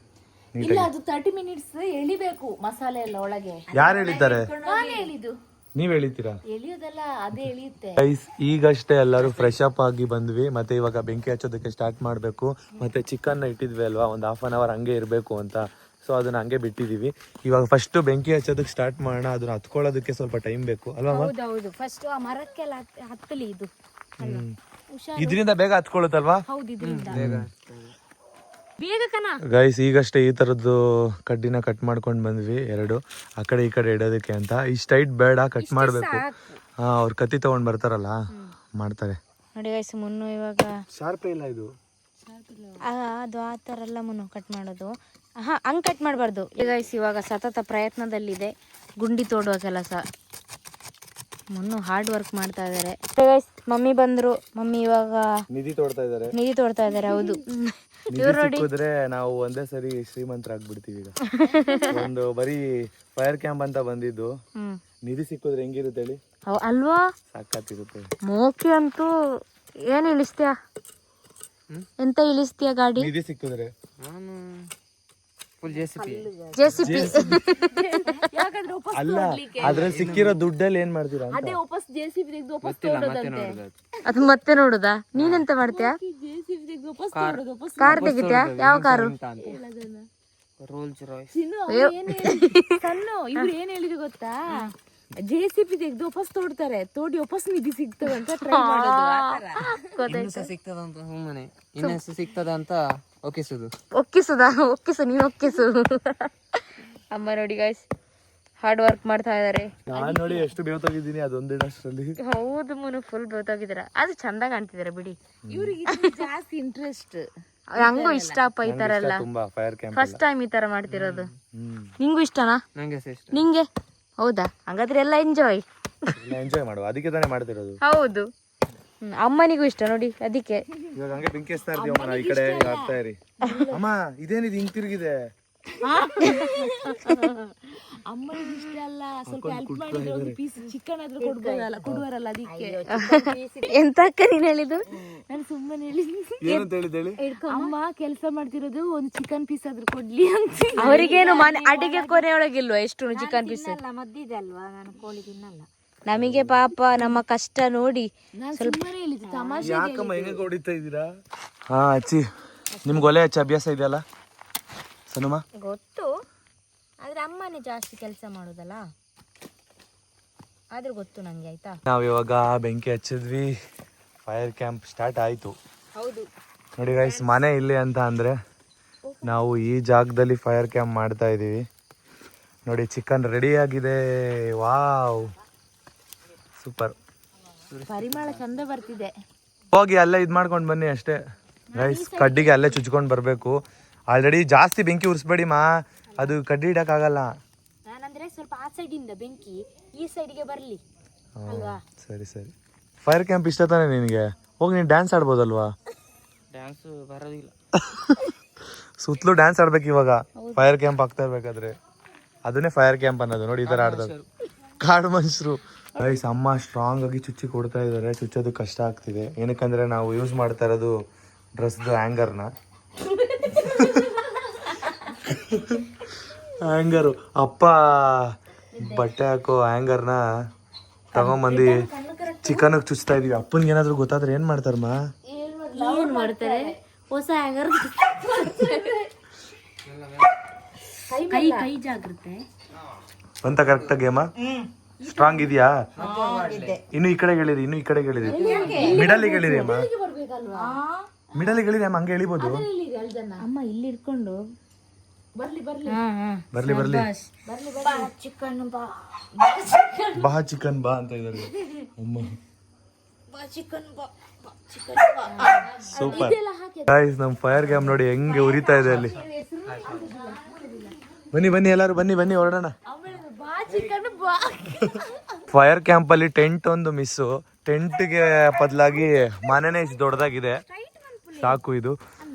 ಇಲ್ಲ, ಅದು 30 ಮಿನಿಟ್ಸ್ ಎಳಿಬೇಕು ಮಸಾಲೆ ಎಲ್ಲ ಒಳಗೆ. ಯಾರು ಹೇಳಿದ್ದಾರೆ? ನಾನೇ ಹೇಳಿದ್ದು. ನೀವ್ ಹೇಳಿತೀರಾ? ಎಳಿಯೋದಲ್ಲ, ಅದೇ ಎಳಿಯುತ್ತೆ. ಗೈಸ್ ಈಗಷ್ಟೇ ಎಲ್ಲರೂ ಫ್ರೆಶ್ ಅಪ್ ಆಗಿ ಬಂದ್ವಿ. ಮತ್ತೆ ಇವಾಗ ಬೆಂಕಿ ಹಚ್ಚೋದಕ್ಕೆ ಸ್ಟಾರ್ಟ್ ಮಾಡಬೇಕು. ಮತ್ತೆ ಚಿಕನ್ ಇಟ್ಟಿದ್ವಿ ಅಲ್ವಾ, ಒಂದು 1/2 hour ಹಂಗೆ ಇರಬೇಕು ಅಂತ. ಸೊ ಅದನ್ನ ಹಂಗೆ ಬಿಟ್ಟಿದೀವಿ. ಇವಾಗ ಫಸ್ಟ್ ಬೆಂಕಿ ಹಚ್ಚೋದಕ್ಕೆ ಸ್ಟಾರ್ಟ್ ಮಾಡೋಣ. ಅದನ್ನ ಹತ್ಕೊಳ್ಳೋದಕ್ಕೆ ಸ್ವಲ್ಪ ಟೈಮ್ ಬೇಕು ಅಲ್ವಾ? ಹೌದೌದು, ಫಸ್ಟ್ ಆ ಮರಕ್ಕೆಲ್ಲ ಹತ್ತಲಿ ಇದು. ಇದರಿಂದ ಬೇಗ ಹತ್ಕೊಳ್ಳುತ್ತಲ್ವಾ? ಹೌದು, ಇದರಿಂದ ಬೇಗ ಕಣ. ಗೈಸ್ ಈಗಷ್ಟೇ ಈ ತರದ್ದು ಕಡ್ಡಿನ ಕಟ್ ಮಾಡ್ಕೊಂಡ್ ಬಂದ್ವಿ, 2 ಆ ಕಡೆ ಈ ಕಡೆ ಇಡೋದಕ್ಕೆ ಅಂತ. ಇಷ್ಟ ಹೈಟ್ ಬೇಡ, ಕಟ್ ಮಾಡ್ಬೇಕು. ಅವ್ರು ಕತ್ತಿ ತಗೊಂಡ್ ಬರ್ತಾರಲ್ಲ, ಮಾಡ್ತಾರೆ ನೋಡಿ ಗೈಸ್. ಮುನ್ನು ಇವಾಗ ಶಾರ್ಪ್ ಇಲ್ಲ ಇದು, ಅದು ಆ ಥರ ಎಲ್ಲ ಮುನ್ನು ಕಟ್ ಮಾಡೋದು. ಹಂಗೆ ಕಟ್ ಮಾಡಬಾರ್ದು. ಗೈಸ್ ಇವಾಗ ಸತತ ಪ್ರಯತ್ನದಲ್ಲಿದೆ ಗುಂಡಿ ತೋಡುವ ಕೆಲಸ. ಮುನ್ನು ಹಾರ್ಡ್ ವರ್ಕ್ ಮಾಡ್ತಾ ಇದ್ದಾರೆ. ಗೈಸ್ ಮಮ್ಮಿ ಬಂದ್ರು. ಮಮ್ಮಿ ಇವಾಗ ನಿಧಿ ತೋಡ್ತಾ ಇದಾರೆ. ಹೌದು, ಇವ್ರು ನೋಡಿ ನಾವು ಒಂದೇ ಸರಿ ಶ್ರೀಮಂತರಾಗ್ಬಿಡ್ತೀವಿ ಈಗ. ಒಂದು ಬರೀ ಫೈರ್ ಕ್ಯಾಂಪ್ ಅಂತ ಬಂದಿದ್ದು, ನಿಧಿ ಸಿಕ್ಕಿದ್ರೆ ಹೆಂಗಿರುತ್ತೆ ಹೇಳಿ? ಅಲ್ವಾ, ಸಾಕಾತಿರುತ್ತೆ. ಮೋಕಿ ಅಂತೂ ಏನ್ ಇಳಿಸ್ತೀಯ? ಎಂತ ಇಳಿಸ್ತೀಯ ಗಾಡಿ? ನಿಧಿ ಸಿಕ್ಕಿದ್ರೆ ಜೆಸಿಪಿ. ಅಲ್ಲ, ಅದ್ರಲ್ಲಿ ಸಿಕ್ಕಿರೋ ದುಡ್ಡಲ್ಲಿ ಏನ್ ಮಾಡ್ತೀರಾ? ಅದು ಮತ್ತೆ ನೋಡುದಾ? ನೀನೆಂತ ಮಾಡ್ತೀಯ? ಕಾರ್ ತೆಗಿತ್ಯಾ? ಯಾವ ಕಾರು? ಇವ್ರು ಏನ್ ಹೇಳಿದ್ರು ಗೊತ್ತಾ? JCB ತೆಗೆದು ವಾಪಸ್ ತೋಡ್ತಾರೆ, ತೋಡಿ ವಾಪಸ್ ನಿಧಿ ಸಿಗ್ತದೆ ಅಂತ ಟ್ರೈ ಒಕ್ಕಿಸು ನೀನು ಒಕ್ಕಿಸು. ಅಮ್ಮ ನೋಡಿ ಗೈಸ್ ಹಾರ್ಡ್ ವರ್ಕ್ ಮಾಡ್ತಾ ಇದಾರೆ. ನಾನ್ ನೋಡಿ ಎಷ್ಟು ಬೇವತ್ತಾಗಿದ್ದೀನಿ ಅದೊಂದಿನಷ್ಟರಲ್ಲಿ. ಹೌದು ಮುನು, ಫುಲ್ ಬೇವತ್ತಾಗಿದ್ದೀರ. ಅದು ಚಂದ ಕಾಣ್ತಿದಾರೆ ಬಿಡಿ. ಇವ್ರಿಗೆ ಜಾಸ್ತಿ ಇಂಟ್ರೆಸ್ಟ್. ನಂಗೂ ಇಷ್ಟಪ್ಪ ಈ ತರ ಎಲ್ಲ. ತುಂಬಾ ಫೈರ್ ಕ್ಯಾಂಪ್ ಫಸ್ಟ್ ಟೈಮ್ ಈ ತರ ಮಾಡ್ತಿರೋದು. ನಿಂಗೂ ಇಷ್ಟನಾ? ನಿಂಗೆ? ಹೌದಾ, ಹಂಗಾದ್ರೆ ಎಲ್ಲ ಎಂಜಾಯ್ ಮಾಡುವ, ಅದಕ್ಕೆ ತಾನೇ ಮಾಡ್ತಿರೋದು. ಹೌದು, ಅಮ್ಮನಿಗೂ ಇಷ್ಟ ನೋಡಿ ಅದಕ್ಕೆ. ಇವಾಗ ಹಂಗೆ ಬೆಂಕಿ ಹಚ್ತಾ ಇರ್ತೀವಿ ಅಮ್ಮ, ಈ ಕಡೆ ಆಗ್ತಾ ಇರಿ. ಅಮ್ಮ ಇದೇನಿದು ಹಿಂಗ್ ತಿರುಗಿದೆ? ಅಮ್ಮನಿಗೆ ಇಷ್ಟ ಅಲ್ಲ, ಸ್ವಲ್ಪ ಹೆಲ್ಪ್ ಮಾಡಿದ್ರೆ ಒಂದು ಪೀಸ್ ಚಿಕನ್ ಆದ್ರೂ ಕೊಡ್ಬೋದಲ್ಲ, ಕೊಡುವರಲ್ಲ ಅದಕ್ಕೆ. ಎಂತ ಅಕ್ಕ ನೀನ್ ಹೇಳಿದ್ದು? ನಾನು ಸುಮ್ಮನೆ ಹೇಳಿದ್ದು. ಏನಂತ ಹೇಳಿದ್ದೇಳಿ? ಅಮ್ಮ ಕೆಲಸ ಮಾಡ್ತಿರೋದು ಒಂದು ಚಿಕನ್ ಪೀಸ್ ಆದ್ರೂ ಕೊಡ್ಲಿ ಅಂತ. ಅವರಿಗೇನು ಮನೆ ಅಡಿಗೆ ಕೊನೆಯೊಳಗಿಲ್ವಾ ಎಷ್ಟು ಚಿಕನ್ ಪೀಸ್? ಮದ್ದಿದೆ ಅಲ್ವಾ, ನಾನು ಕೋಳಿ ತಿನ್ನಲ್ಲ. ನಮಗೆ ಪಾಪ ನಮ್ಮ ಕಷ್ಟ ನೋಡಿ ಸುಮ್ಮನೆ ಹೇಳಿದ್ದು, ತಮಾಷೆ. ಯಾಕಮ್ಮ ಹೆಂಗ ಹೊಡಿತಾ ಇದ್ದೀರಾ? ಹಾ ಅಚ್ಚಿ, ನಿಮ್ಗೆ ಒಲೆ ಹಚ್ಚಿ ಅಭ್ಯಾಸ ಇದೆಯಲ್ಲ ಸನುಮ? ಗೊತ್ತು, ಆದ್ರೆ ಅಮ್ಮನೇ ಜಾಸ್ತಿ ಕೆಲಸ ಮಾಡೋದಲ್ಲ, ಆದ್ರೂ ಗೊತ್ತು ನಂಗೆ. ಆಯ್ತಾ, ನಾವ್ ಇವಾಗ ಬೆಂಕಿ ಹಚ್ಚಿದ್ವಿ, ಫೈರ್ ಕ್ಯಾಂಪ್ ಸ್ಟಾರ್ಟ್ ಆಯ್ತು. ಹೌದು ನೋಡಿ ಗೈಸ್, ಮನೆ ಇಲ್ಲಿ ಅಂತ ಅಂದ್ರೆ ನಾವು ಈ ಜಾಗದಲ್ಲಿ ಫೈರ್ ಕ್ಯಾಂಪ್ ಮಾಡ್ತಾ ಇದೀವಿ. ನೋಡಿ ಚಿಕನ್ ರೆಡಿ ಆಗಿದೆ. Wow, super. ಪರಿಮಳ ಚಂದ ಬರ್ತಿದೆ. ಹೋಗಿ ಅಲ್ಲೇ ಇದ್ ಮಾಡ್ಕೊಂಡ್ ಬನ್ನಿ ಅಷ್ಟೇ ಗೈಸ್. ಕಡ್ಡಿಗೆ ಅಲ್ಲೇ ಚುಚ್ಕೊಂಡ್ ಬರ್ಬೇಕು. ಆಲ್ರೆಡಿ ಜಾಸ್ತಿ ಬೆಂಕಿ ಉರ್ಸ್ಬೇಡಿ ಮಾ, ಅದು ಕಡ್ಡಿ ಇಡಕ್ಕಾಗಲ್ಲ. ನಾನಂದ್ರೆ ಸ್ವಲ್ಪ ಆ ಸೈಡ್ ಇಂದ ಬೆಂಕಿ ಈ ಸೈಡ್ಗೆ ಬರ್ಲಿ ಅಲ್ವಾ? ಸರಿ ಸರಿ. ಫೈರ್ ಕ್ಯಾಂಪ್ ಇಷ್ಟ ತಾನೆ ನಿನಗೆ? ಹೋಗಿ ನೀನ್ ಡ್ಯಾನ್ಸ್ ಆಡ್ಬೋದಲ್ವಾ? ಡ್ಯಾನ್ಸ್ ಬರೋದಿಲ್ಲ. ಸುತ್ತಲೂ ಡ್ಯಾನ್ಸ್ ಆಡ್ಬೇಕು ಇವಾಗ ಫೈರ್ ಕ್ಯಾಂಪ್ ಆಗ್ತಾ ಇರ್ಬೇಕಾದ್ರೆ. ಅದನ್ನೇ ಫೈರ್ ಕ್ಯಾಂಪ್ ಅನ್ನೋದು. ನೋಡಿ ಈ ತರ ಆಡ್ದಾಗ ಕಾಡು ಮನುಷ್ಯರು. ಗೈಸ್ ಅಮ್ಮ ಸ್ಟ್ರಾಂಗ್ ಆಗಿ ಚುಚ್ಚಿ ಕೊಡ್ತಾ ಇದಾರೆ. ಚುಚ್ಚೋದು ಕಷ್ಟ ಆಗ್ತಿದೆ, ಏನಕ್ಕಂದ್ರೆ ನಾವು ಯೂಸ್ ಮಾಡ್ತಾ ಇರೋದು ಡ್ರೆಸ್ದು ಹ್ಯಾಂಗರ್ನ. ಹ್ಯಾಂಗರು ಅಪ್ಪ ಬಟ್ಟೆ ಹಾಕೋ ಹ್ಯಾಂಗರ್ನ ತಗೊಂಬಂದು ಚಿಕನ್ ಚುಚ್ತಾ ಇದೀವಿ. ಅಪ್ಪನ್ಗೆ ಏನಾದ್ರು ಗೊತ್ತಾದ್ರೆ ಏನ್ ಮಾಡ್ತಾರಮ್ಮ? ಏನ್ ಮಾಡ್ತಾರೆ? ಹೊಸ ಹ್ಯಾಂಗರ್. ಕೈ ಜಾಗ್ರತೆ. ಬಂತ ಕರೆಕ್ಟ್ ಗೇಮ ಸ್ಟ್ರಾಂಗ್ ಇದೆಯಾ ಇನ್ನು ಈ ಕಡೆ ಹೇಳಿರಿ ಮಿಡಲಿಗೆ ಹೇಳಿರಿ ಅಮ್ಮ ಮಿಡಲಿಗೆ ಹೇಳಿರಿ ಅಮ್ಮ ಹಂಗೆ ಎಳಿಬೋದು ಅಮ್ಮ ಇಲ್ಲಿ ಇಟ್ಕೊಂಡು ಬರ್ಲಿ ಬಾ ಚಿಕನ್ ಬಾ ಅಂತ ಇದ್ದಾರೆ ಅಮ್ಮ ಸೂಪರ್ ಗೈಸ್ ನಮ್ ಫೈರ್ ಕ್ಯಾಂಪ್ ನೋಡಿ ಹೆಂಗೆ ಉರಿತಾ ಇದೆ ಅಲ್ಲಿ ಬನ್ನಿ ಎಲ್ಲಾರು ಬನ್ನಿ ಹೊರಡೋಣ ಫೈರ್ ಕ್ಯಾಂಪ್ ಅಲ್ಲಿ ಟೆಂಟ್ ಒಂದು ಮಿಸ್ಸು ಟೆಂಟ್ಗೆ ಬದಲಾಗಿ ಮನೆನೇ ಇಷ್ಟು ದೊಡ್ಡದಾಗಿದೆ ಸಾಕು ಇದು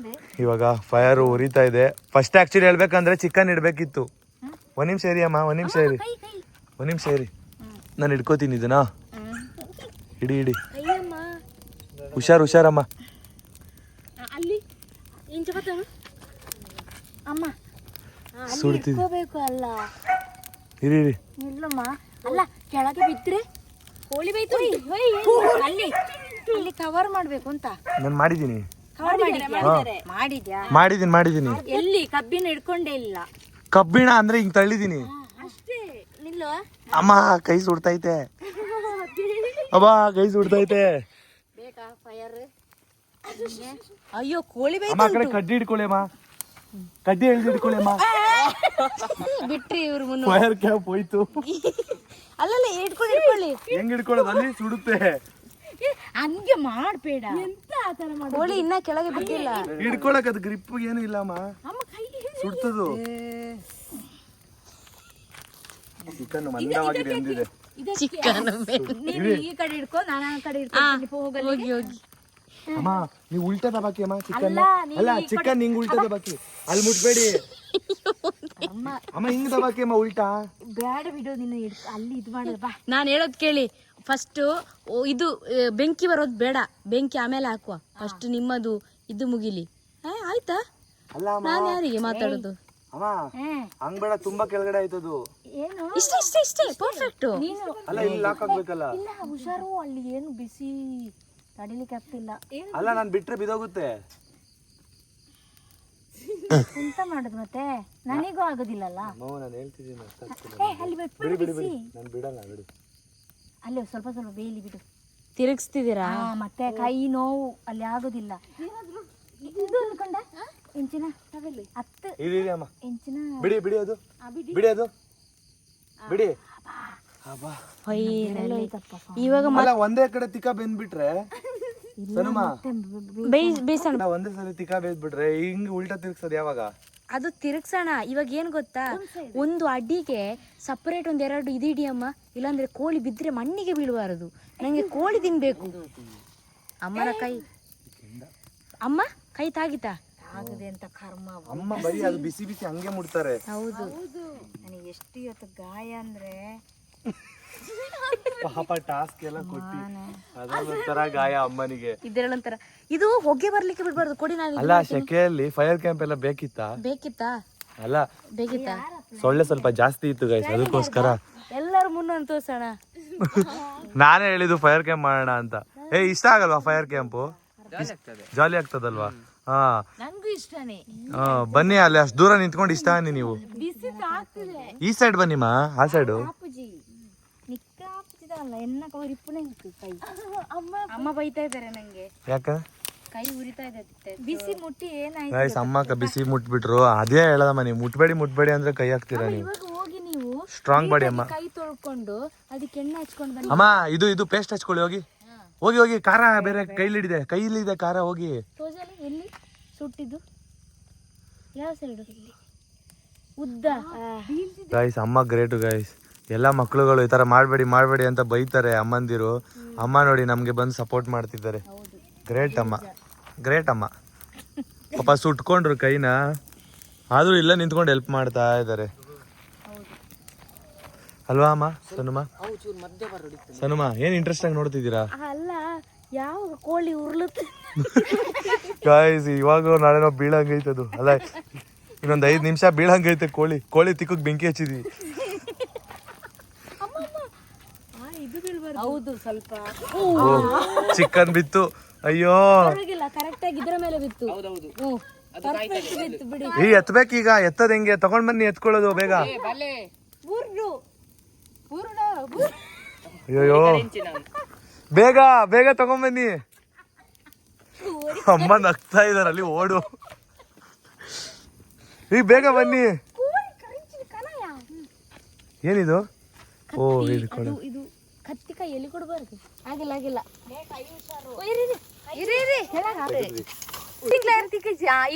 ಇವಾಗ ಫೈರ್ ಉರಿತಾ ಇದೆ ಫಸ್ಟ್ ಆಕ್ಚುಲಿ ಹೇಳ್ಬೇಕಂದ್ರೆ ಚಿಕನ್ ಇಡ್ಬೇಕಿತ್ತು ಒಂದ್ ನಿಮಿಷ ಇರಿ ಅಮ್ಮ ಒಂದ್ ನಿಮಿಷ ಇರಿ ನಾನು ಇಟ್ಕೋತೀನಿ ಇದನ್ನ ಇಡಿ ಹುಷಾರಮ್ಮ ಅಲ್ಲಿ ಅಮ್ಮ ಸುಡ್ತಿದ್ದೆ ಅಲ್ಲ ಇರಿ ಇಲ್ಲಮ್ಮ ಅಲ್ಲ ಕೆಳಗೆ ಬಿದ್ರೆ ಕೋಳಿ ಬೈತು ಅಲ್ಲಿ ಕವರ್ ಮಾಡ್ಬೇಕು ಅಂತ ನಾನು ಮಾಡಿದ್ದೀನಿ ಮಾಡಿದ್ಯಾ ಎಲ್ಲಿ ಕಬ್ಬಿನ ಹಿಡ್ಕೊಂಡೇ ಇಲ್ಲ ಕಬ್ಬಿಣ ಅಂದ್ರೆ ಹಿಂಗ್ ತಳ್ಳಿದೀನಿ ಅಷ್ಟೇ ನಿಲ್ಲು ಅಮ್ಮ ಕೈ ಸುಡ್ತೈತೆ ಬೇಕಾ ಫೈರ್ ಅಯ್ಯೋ ಕೋಳಿ ಅಮ್ಮ ಆ ಕಡೆ ಕಡ್ಡಿ ಹಿಡ್ಕೊಳ್ಳಿ ಅಮ್ಮ ಕಡ್ಡಿ ಹಿಡ್ಕೊಳ್ಳಿ ಅಮ್ಮ ಬಿಟ್ರಿ ಇವ್ರು ಫೈರ್ ಕ್ಯಾಂಪ್ ಹೋಯ್ತು ಅಲ್ಲಲ್ಲ ಹಿಡ್ಕೊಳ್ಳಿ ಹೆಂಗ್ ಹಿಡ್ಕೊಳ್ಳೋದು ಅಲ್ಲಿ ಸುಡುತ್ತೆ ಹಂಗೆ ಮಾಡ್ಬೇಡ ಎಂತ ಆತರ ಮಾಡ ಕೋಳಿ ಇನ್ನ ಕೆಳಗೆ ಬಿಟ್ಟಿಲ್ಲ ಹಿಡ್ಕೊಳಕ್ ಅದು ಗ್ರಿಪ್ ಏನು ಇಲ್ಲ ಅಮ್ಮ ಸುಡ್ತದು ಚಿಕನ್ ಮಂದವಾಗಿ ಬೆಂದಿದೆ ಚಿಕನ್ ನೀನು ಈ ಕಡೆ ಹಿಡ್ಕೊ ನಾನು ಆ ಕಡೆ ಹಿಡ್ಕೊಂಡು ಹೋಗಿ ಅಮ್ಮ ನೀವು ಉಲ್ಟಾ ದಬಾಕಿ ಅಮ್ಮ ಚಿಕನ್ ಅಲ್ಲ ಚಿಕನ್ ಹಿಂಗ್ ಉಲ್ಟಾ ದಬಾಕಿ ಅಲ್ಲಿ ಮುಟ್ಬೇಡಿ ಅಮ್ಮ ಹಿಂಗ್ ದಬಾಕಿ ಅಮ್ಮ ಉಲ್ಟಾ ಬ್ಯಾಡ ಬಿಡು ನೀನು ಅಲ್ಲಿ ಇದು ಮಾಡಿದ ಬಾ ನಾನು ಹೇಳೋದ್ ಕೇಳಿ ಫಸ್ಟ್ ಇದು ಬೆಂಕಿ ಬರೋದು ಬೇಡ ಬೆಂಕಿ ಆಮೇಲೆ ಹಾಕುವ ಫಸ್ಟ್ ನಿಮ್ಮದು ಇದು ಮುಗಿಲಿ ಆಯ್ತಾ ಅಲ್ಲ ಅಮ್ಮ ನಾನು ಯಾರಿಗೆ ಮಾತಾಡೋದು ಅಮ್ಮ ಹಂಗ್ ಬೇಡ ತುಂಬಾ ಕೆಳಗಡೆ ಆಯ್ತದು ಏನು ಇಷ್ಟೇ ಪರ್ಫೆಕ್ಟ್ ಅಲ್ಲ ಇಲ್ಲಿ ಲಾಕ್ ಆಗ್ಬೇಕಲ್ಲ ಇಲ್ಲ ಹುಷಾರು ಅಲ್ಲಿ ಏನು ಬಿಸಿ ತಡಿಲಿಕ್ಕೆ ಆಗ್ತಿಲ್ಲ ಅಲ್ಲ ನಾನ್ ಬಿಟ್ರೆ ಬಿದೋಗುತ್ತೆ ಎಂತ ಮಾಡುದು ಮತ್ತೆ ನನಗೂ ಆಗೋದಿಲ್ಲಲ್ಲ ಮಾವ ನಾನು ಹೇಳ್ತಿದ್ದೀನಿ ಅಲ್ಲಿ ಬಿಡಿ ನಾನು ಬಿಡಲ್ಲ ಬಿಡಿ ಅಲ್ಲಿ ಸ್ವಲ್ಪ ಬೇಲಿ ಬಿಡು ತಿರುಗಿಸ್ತಿದ್ದೀರಾ ಮತ್ತೆ ಕೈ ನೋವು ಅಲ್ಲಿ ಆಗೋದಿಲ್ಲ ಇದು ಅನ್ಕೊಂಡ ಇಂಚಿನ ಇರಿ ಅಮ್ಮ ಇಂಚಿನ ಬಿಡಿ ಅದು ಬಿಡಿ ಇವಾಗ ಅಲ್ಲ ಒಂದೇ ಕಡೆ ತಿಕ್ಕ ಬೆಂದ್ಬಿಟ್ರೆ ಸನುಮ ಬೇಯಿಸೋಣ ಒಂದೇ ಸಲ ತಿಕ್ಕ ಬೇಯ್ದ್ಬಿಟ್ರೆ ಹಿಂಗ್ ಉಲ್ಟಾ ತಿರ್ಗ್ಸೋದು ಯಾವಾಗ ಅದು ತಿರುಗ್ಸೋಣ ಇವಾಗ ಏನ್ ಗೊತ್ತಾ ಒಂದು ಅಡಿಗೆ ಸಪರೇಟ್ ಒಂದೆರಡು ಇದು ಇಡಿಯಮ್ಮ ಇಲ್ಲಾಂದ್ರೆ ಕೋಳಿ ಬಿದ್ರೆ ಮಣ್ಣಿಗೆ ಬೀಳಬಾರದು ನಂಗೆ ಕೋಳಿ ತಿನ್ಬೇಕು ಅಮ್ಮನ ಕೈ ಅಮ್ಮ ಕೈ ತಾಗಿತಾ ಆಗದೆ ಅಂತ ಕರ್ಮ ಅಮ್ಮ ಬರೀ ಅದು ಬಿಸಿ ಹಂಗೆ ಮುಡ್ತಾರೆ ಹೌದು ನನಗೆ ಎಷ್ಟು ಇವತ್ತು ಗಾಯ ಅಂದ್ರೆ ಪಾಪ ಟಾಸ್ಕ್ ಎಲ್ಲ ಕೊಟ್ಟಿ ಅದೊಂಥರ ಗಾಯ ಅಮ್ಮನಿಗೆ ಇದ್ರಲ್ಲೊಂಥರ ಇದು ಹೊಗೆ ಬರ್ಲಿಕ್ಕೆ ಬಿಡ್ಬಾರ್ದು ಕೊಡಿ ನಾನು ಅಲ್ಲ ಶೆಕೆಯಲ್ಲಿ ಫೈರ್ ಕ್ಯಾಂಪ್ ಎಲ್ಲ ಬೇಕಿತ್ತಾ ಅಲ್ಲ ಸೊಳ್ಳೆ ಸ್ವಲ್ಪ ಜಾಸ್ತಿ ಇತ್ತು ಗೈಸ್ ಅದಕ್ಕೋಸ್ಕರ ಎಲ್ಲರೂ ಮುನ್ನ ತೋರ್ಸೋಣ ನಾನೇ ಹೇಳಿದ್ದು ಫೈರ್ ಕ್ಯಾಂಪ್ ಮಾಡೋಣ ಅಂತ ಇಷ್ಟ ಆಗಲ್ವಾ ಫೈರ್ ಕ್ಯಾಂಪು ಜಾಲಿ ಆಗ್ತದಲ್ವಾ ಹಾ ನಂಗೂ ಇಷ್ಟನೇ ಬನ್ನಿ ಅಲ್ಲಿ ಅಷ್ಟು ದೂರ ನಿಂತ್ಕೊಂಡು ಇಷ್ಟ ಅನ್ನಿ ನೀವು ಈ ಸೈಡ್ ಬನ್ನಿಮ್ಮ ಆ ಸೈಡು ಅಮ್ಮ ಬೈತಾ ಇದಾರೆ ನಂಗೆ ಯಾಕ ಕೈ ಉರಿತಾ ಇದೆ ಬಿಸಿ ಮುಟ್ಟಿ ಏನಾಯ್ತು ಗೈಸ್ ಅಮ್ಮ ಬಿಸಿ ಮುಟ್ಬಿಟ್ರು ಅದೇ ಹೇಳದಮ್ಮ ನೀವು ಮುಟ್ಬೇಡಿ ಅಂದ್ರೆ ಕೈ ಹಾಕ್ತೀರಾ ನೀವು ಇವಾಗ ಹೋಗಿ ನೀವು ಸ್ಟ್ರಾಂಗ್ ಬಾಡಿ ಅಮ್ಮ ಕೈ ತೊಳ್ಕೊಂಡು ಅದಕ್ಕೆ ಎಣ್ಣೆ ಹಚ್ಕೊಂಡು ಬನ್ನಿ ಅಮ್ಮ ಇದು ಪೇಸ್ಟ್ ಹಚ್ಕೊಳ್ಳಿ ಹೋಗಿ ಖಾರ ಬೇರೆ ಕೈಲಿದೆ ಖಾರ ಹೋಗಿ ತೋಜಲಿ ಎಲ್ಲಿ ಸುಟ್ಟಿದ್ದು ಯಾವ ಸೈಡು ಉದ್ದ ಗೈಸ್ ಅಮ್ಮ ಗ್ರೇಟು ಗೈಸ್ ಎಲ್ಲ ಮಕ್ಳುಗಳು ಈ ತರ ಮಾಡ್ಬೇಡಿ ಅಂತ ಬೈತಾರೆ ಅಮ್ಮಂದಿರು ಅಮ್ಮ ನೋಡಿ ನಮ್ಗೆ ಬಂದು ಸಪೋರ್ಟ್ ಮಾಡ್ತಿದ್ದಾರೆ ಗ್ರೇಟ್ ಅಮ್ಮ ಪಾಪ ಸುಟ್ಕೊಂಡ್ರು ಕೈನ ಆದ್ರೂ ಇಲ್ಲ ನಿಂತ್ಕೊಂಡು ಹೆಲ್ಪ್ ಮಾಡ್ತಾ ಇದ್ದಾರೆ ಅಲ್ವಾ ಅಮ್ಮ ಸನುಮ ಏನ್ ಇಂಟ್ರೆಸ್ಟ್ ಆಗಿ ನೋಡ್ತಿದ್ದೀರಾ ಅಲ್ಲ ಯಾವ ಕೋಳಿ ಉರ್ಲುತ್ತೆ ಗಾಯ್ಸ್ ಇವಾಗ ನಾಳೆ ನಾವು ಬೀಳಂಗೈತದು ಅಲ್ಲ ಇನ್ನೊಂದ್ 5 ನಿಮಿಷ ಬೀಳಂಗೈತೆ ಕೋಳಿ ತಿಕ್ಕಕ್ ಬೆಂಕಿ ಹಚ್ಚಿದ್ವಿ ಹೌದು ಸ್ವಲ್ಪ ಚಿಕನ್ ಬಿತ್ತು ಅಯ್ಯೋ ಕರೆಕ್ಟ್ ಆಗಿ ಇದ್ರ ಮೇಲೆ ಬಿತ್ತು ಬಿತ್ತು ಬಿಡಿ ಎತ್ತಬೇಕೀಗ ಎತ್ತದ ಹೆಂಗೆ ತಗೊಂಡ್ ಬನ್ನಿ ಎತ್ಕೊಳ್ಳೋದು ಬೇಗ ಅಯ್ಯೋ ಬೇಗ ಬೇಗ ತಗೊಂಬನ್ನಿ. ಅಮ್ಮ ನಗ್ತಾ ಇದಾರೆ ಅಲ್ಲಿ, ಓಡು. ಈಗ ಬೇಗ ಬನ್ನಿ. ಏನಿದು? ಓ ಇದು ಕೊಡು. ಇದು ಕತ್ತಿ ಕೈಯಲ್ಲಿ ಕೊಡಬಾರ್ದು. ಆಗಿಲ್ಲ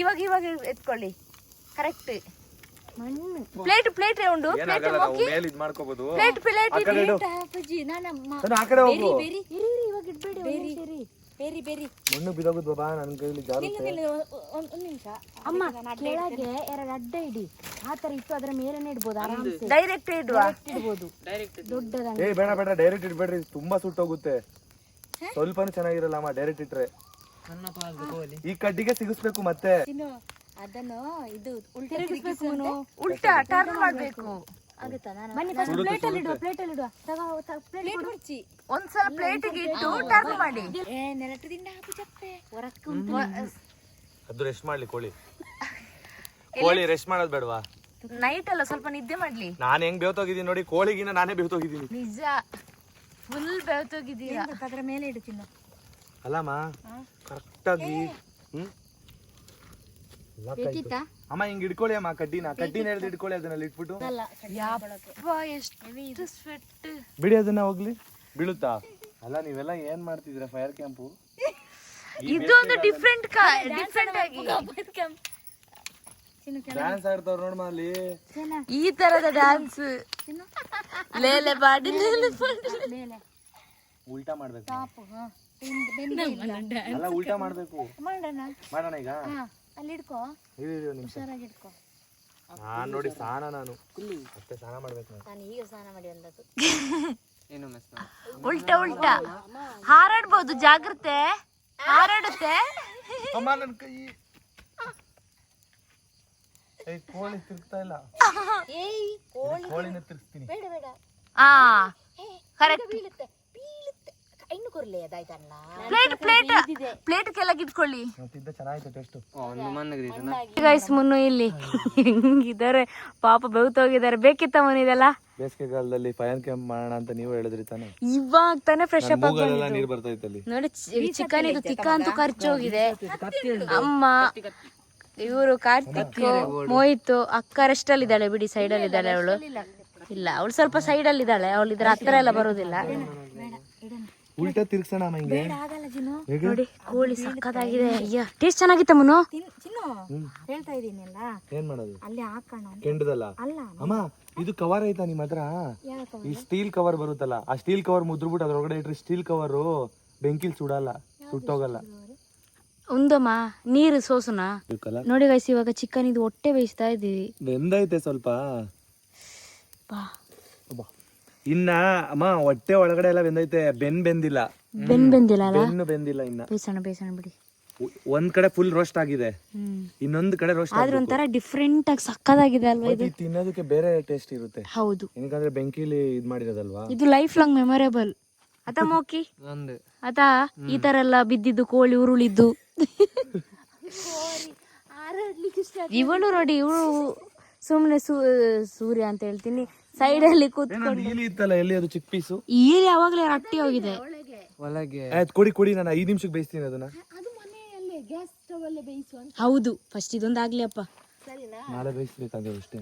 ಇವಾಗ ಎತ್ಕೊಳ್ಳಿ. ಕರೆಕ್ಟ್. ಪ್ಲೇಟ್ ಉಂಡು. ಮೇಲೆ ಇದ್ ಮಾಡ್ಕೋಬಹುದು. ಪ್ಲೇಟ್ ಮಣ್ಣು ಬಿದೋಗುದು ಬಾಬಾ, ನನ್ ಕೈಲಿ ಜಾರುತ್ತೆ. ಅಮ್ಮ ಕೆಳಗೆ 2 ಅಡ್ಡ ಇಡಿ. ಆತರ ಇತ್ತು, ಅದ್ರ ಮೇಲೆನೆ ಇಡ್ಬೋದು ಆರಾಮ್ಸೆ. ಡೈರೆಕ್ಟ್ ಇಡ್ಬೋದು. ದೊಡ್ಡದ ಏ ಬೇಡ ಡೈರೆಕ್ಟ್ ಇಡ್ಬೇಡ್ರಿ, ತುಂಬಾ ಸುಟ್ಟೋಗುತ್ತೆ. ಸ್ವಲ್ಪನೂ ಚೆನ್ನಾಗಿರಲ್ಲ ಅಮ್ಮ ಡೈರೆಕ್ಟ್ ಇಟ್ರೆ. ಈ ಕಡ್ಡಿಗೆ ಸಿಗಿಸ್ಬೇಕು ಮತ್ತೆ. ಅದನ್ನು ಇದು ಉಲ್ಟಾ ಟರ್ನ್ ಮಾಡ್ಬೇಕು. ಪ್ಲೇಟಲ್ಲಿ ಇಡುವ. ಒಂದ್ಸಲ ಪ್ಲೇಟಿಗೆ ಇಟ್ಟು ಟರ್ನ್ ಮಾಡಿ. ಅದು ರೆಸ್ಟ್ ಮಾಡ್ಲಿ ಕೋಳಿ ರೆಸ್ಟ್ ಮಾಡೋದ್ ಬೇಡವಾ? ನೈಟ್ ಅಲ್ಲ, ಸ್ವಲ್ಪ ನಿದ್ದೆ ಮಾಡ್ಲಿ. ನಾನ್ ಹೆಂಗ್ ಬೇವ್ತೋಗಿದ್ದೀನಿ ನೋಡಿ, ಕೋಳಿಗಿನ ನಾನೇ ಬೇವ್ತೋಗಿದ್ದೀನಿ. ನಿಜ, ಫುಲ್ ಬೆವ್ತೋಗಿದ್ದೀಯ. ಅದ್ರ ಮೇಲೆ ಇಡುತ್ತೀನಿ. ಅಲ್ಲಮ್ಮ ಕರೆಕ್ಟ್ ಆಗಿ ಅಮ್ಮ ಹಿಂಗ್ ಇಡ್ಕೊಳ್ಳಿ ಅಮ್ಮ, ಕಡ್ಡಿನ ಹಿಡ್ದು ಇಟ್ಕೊಳ್ಳಿ, ಅದನ್ನಲ್ಲಿ ಇಟ್ಬಿಟ್ಟು ಎಷ್ಟು ಸ್ವೆಟ್. ಬಿಡಿ ಅದನ್ನ, ಹೋಗ್ಲಿ. ಬೀಳುತ್ತಾ? ಅಲ್ಲ ನೀವೆಲ್ಲ ಏನ್ ಮಾಡ್ತಿದ್ರ ಫೈರ್ ಕ್ಯಾಂಪು? ಇದೊಂದು ಡಿಫ್ರೆಂಟ್ ಆಗಿ ಡ್ಯಾನ್ಸ್ ಆಡ್ತಾವ್ರ ನೋಡ್ಮ ಅಲ್ಲಿ. ಈ ತರದ ಡ್ಯಾನ್ಸ್ ಲೇಲೆ ಬಾಡಿ ಉಲ್ಟಾ ಮಾಡ್ಬೇಕು. ಅಲ್ಲ ಉಲ್ಟಾ ಮಾಡ್ಬೇಕು. ಮಾಡೋಣ ಈಗ? ಅಲ್ಲಿ ಇಡ್ಕೋ. ನಿಮಿಷ ನಾನ್ ನೋಡಿ ಸ್ನಾನ, ನಾನು ಅಷ್ಟೇ ಸ್ನಾನ ಮಾಡ್ಬೇಕು. ನಾನು ಈಗ ಸ್ನಾನ ಮಾಡಿ ಬಂದದ್ದು. ಉಲ್ಟಾ ಹಾರಾಡ್ಬೋದು, ಜಾಗ್ರತೆ. ಹಾರಾಡುತ್ತೆ. ಅಮ್ಮ ನನ್ ಕೈ. ಕೋಳಿ ತಿರ್ಗ್ತಾ ಇಲ್ಲ. ಕೋಳಿನ ತಿರ್ಗ್ತೀನಿ. ಆ ಕರೆಕ್ಟ್. ಇನ್ನು ಕೊರ್ಲೆ ಅದಾಯ್ತಲ್ಲ. ಪ್ಲೇಟ್ ಕೆಳಗೆ ಇಟ್ಕೊಳ್ಳಿ. ಚೆನ್ನಾಗಿತ್ತು ಟೇಸ್ಟ್. ಗೈಸ್, ಮುನ್ನು ಇಲ್ಲಿ ಹಿಂಗಿದ್ದಾರೆ, ಪಾಪ ಬೆವ್ತೋಗಿದ್ದಾರೆ. ಬೇಕಿತ್ತ ಮುನ್ನು ಇದೆಲ್ಲ? ಬೇಸಿಗೆಗಾಲದಲ್ಲಿ ಫೈರ್ ಕ್ಯಾಂಪ್ ಮಾಡೋಣ ಅಂತ ನೀವು ಹೇಳಿದ್ರಿ ತಾನೆ. ಇವಾಗ ತಾನೇ ಫ್ರೆಶ್ ಅಪ್ ಮೂಗಲ್ಲೆಲ್ಲ ನೀರ್ ಬರ್ತಾ ಇತ್ತಲ್ಲಿ. ನೋಡಿ, ಚಿಕನ್ ಇದು ತಿಕ್ಕ ಅಂತೂ ಖರ್ಚೋಗಿದೆ. ಅಮ್ಮ, ಇವರು ಕಾರ್ತಿಕ್, ಮೋಹಿತ್, ಅಕ್ಕ ರೆಸ್ಟ್ ಅಲ್ಲಿ ಇದ್ದಾಳೆ. ಬಿಡಿ, ಸೈಡ್ ಅಲ್ಲಿ ಇದ್ದಾಳೆ ಅವಳು. ಇಲ್ಲ, ಅವಳು ಸ್ವಲ್ಪ ಸೈಡ್ ಅಲ್ಲಿ ಇದ್ದಾಳೆ. ಅವಳು ಇದ್ರ ಹತ್ರ ಎಲ್ಲ ಬರೋದಿಲ್ಲ. ಉಲ್ಟಾ ತಿರ್ಗ್ಸೋಣ ಹಿಂಗೆ. ನೋಡಿ, ಕೋಳಿ ಸಕ್ಕತ್ತಾಗಿದೆ. ಅಯ್ಯ, ಟೇಸ್ಟ್ ಚೆನ್ನಾಗಿತ್ತ ಮುನು? ಹೇಳ್ತಾ ಇದೀನಲ್ಲ, ಏನ್ ಮಾಡೋದು? ಅಲ್ಲಿ ಹಾಕೋಣ. ಕೆಂಡದಲ್ಲ ಅಮ್ಮ, ಇದು ಕವರ್ ಐತಾ ನಿಮ್ ಹತ್ರ? ಈ ಸ್ಟೀಲ್ ಕವರ್ ಬರುತ್ತಲ್ಲ, ಆ ಸ್ಟೀಲ್ ಕವರ್ ಮುದ್ರಬಿಟ್ಟು ಅದ್ರೊಳಗಡೆ ಇಟ್ರೆ ಸ್ಟೀಲ್ ಕವರ್ ಬೆಂಕಿಲ್ ಸುಡಲ್ಲ, ಸುಟ್ಟೋಗಲ್ಲ. ಉಂದಮ್ಮ ನೀರು ಸೋಸುನ. ನೋಡಿ ಗೈಸ್, ಇವಾಗ ಚಿಕನ್ ಇದು ಹೊಟ್ಟೆ ಬೇಯಿಸ್ತಾ ಇದೀವಿ. ಬೆಂದೈತೆ ಸ್ವಲ್ಪ. ಇನ್ನ ಅಮ್ಮ ಹೊಟ್ಟೆ ಒಳಗಡೆ ಎಲ್ಲ ಬೆಂದೈತೆ, ಬೆಂದಿಲ್ಲ. ಬೆನ್ನು ಬೆಂದಿಲ್ಲ ಇನ್ನ. ಬೇಸಣ ಬಿಡಿ. ಒಂದ್ ಕಡೆ ಫುಲ್ ರೋಸ್ಟ್ ಆಗಿದೆ, ಇನ್ನೊಂದ್ ಕಡೆ ರೋಸ್ಟ್ ಆದ್ರೆ ಒಂಥರ ಡಿಫ್ರೆಂಟ್ ಆಗಿ ಸಕ್ಕದಾಗಿದೆ ಅಲ್ವಾ ಇದು? ತಿನ್ನೋದಕ್ಕೆ ಬೇರೆ ಟೇಸ್ಟ್ ಇರುತ್ತೆ. ಹೌದು, ಯಾಕಂದ್ರೆ ಬೆಂಕಿಲಿ ಇದ್ ಮಾಡಿರೋದಲ್ವಾ. ಇದು ಲೈಫ್ ಲಾಂಗ್ ಮೆಮೊರೇಬಲ್. ಅತ ಮೋಕಿ ಅತ ಈ ತರ ಎಲ್ಲ ಬಿದ್ದಿದ್ದು, ಕೋಳಿ ಉರುಳಿದ್ದು. ಇವಳು ನೋಡಿ, ಇವಳು ಸುಮ್ನೆ ಸೂರ್ಯ ಅಂತ ಹೇಳ್ತೀನಿ, ಸೈಡ್ ಅಲ್ಲಿ ಕೂತ್ಕೊಂಡು. ಈಲಿ ಇತ್ತಲ್ಲ, ಎಲ್ಲಿ ಅದು ಚಿಕ್ಕ ಪೀಸು? ಈಲಿ ಯಾವಾಗ್ಲೇ ರಟ್ಟಿ ಹೋಗಿದೆ ಒಳಗೆ. ಆಯ್ತು, ಕೊಡಿ ನಾನು 5 ನಿಮಿಷಕ್ಕೆ ಬೇಯಿಸ್ತೀನಿ ಅದನ್ನ. ಹೌದು, ಫಸ್ಟ್ ಇದೊಂದಾಗ್ಲಿ ಅಪ್ಪ. ನಾಳೆ ಬೇಯಿಸ್ಬೇಕಂದ್ರೆ ಅಷ್ಟೇ.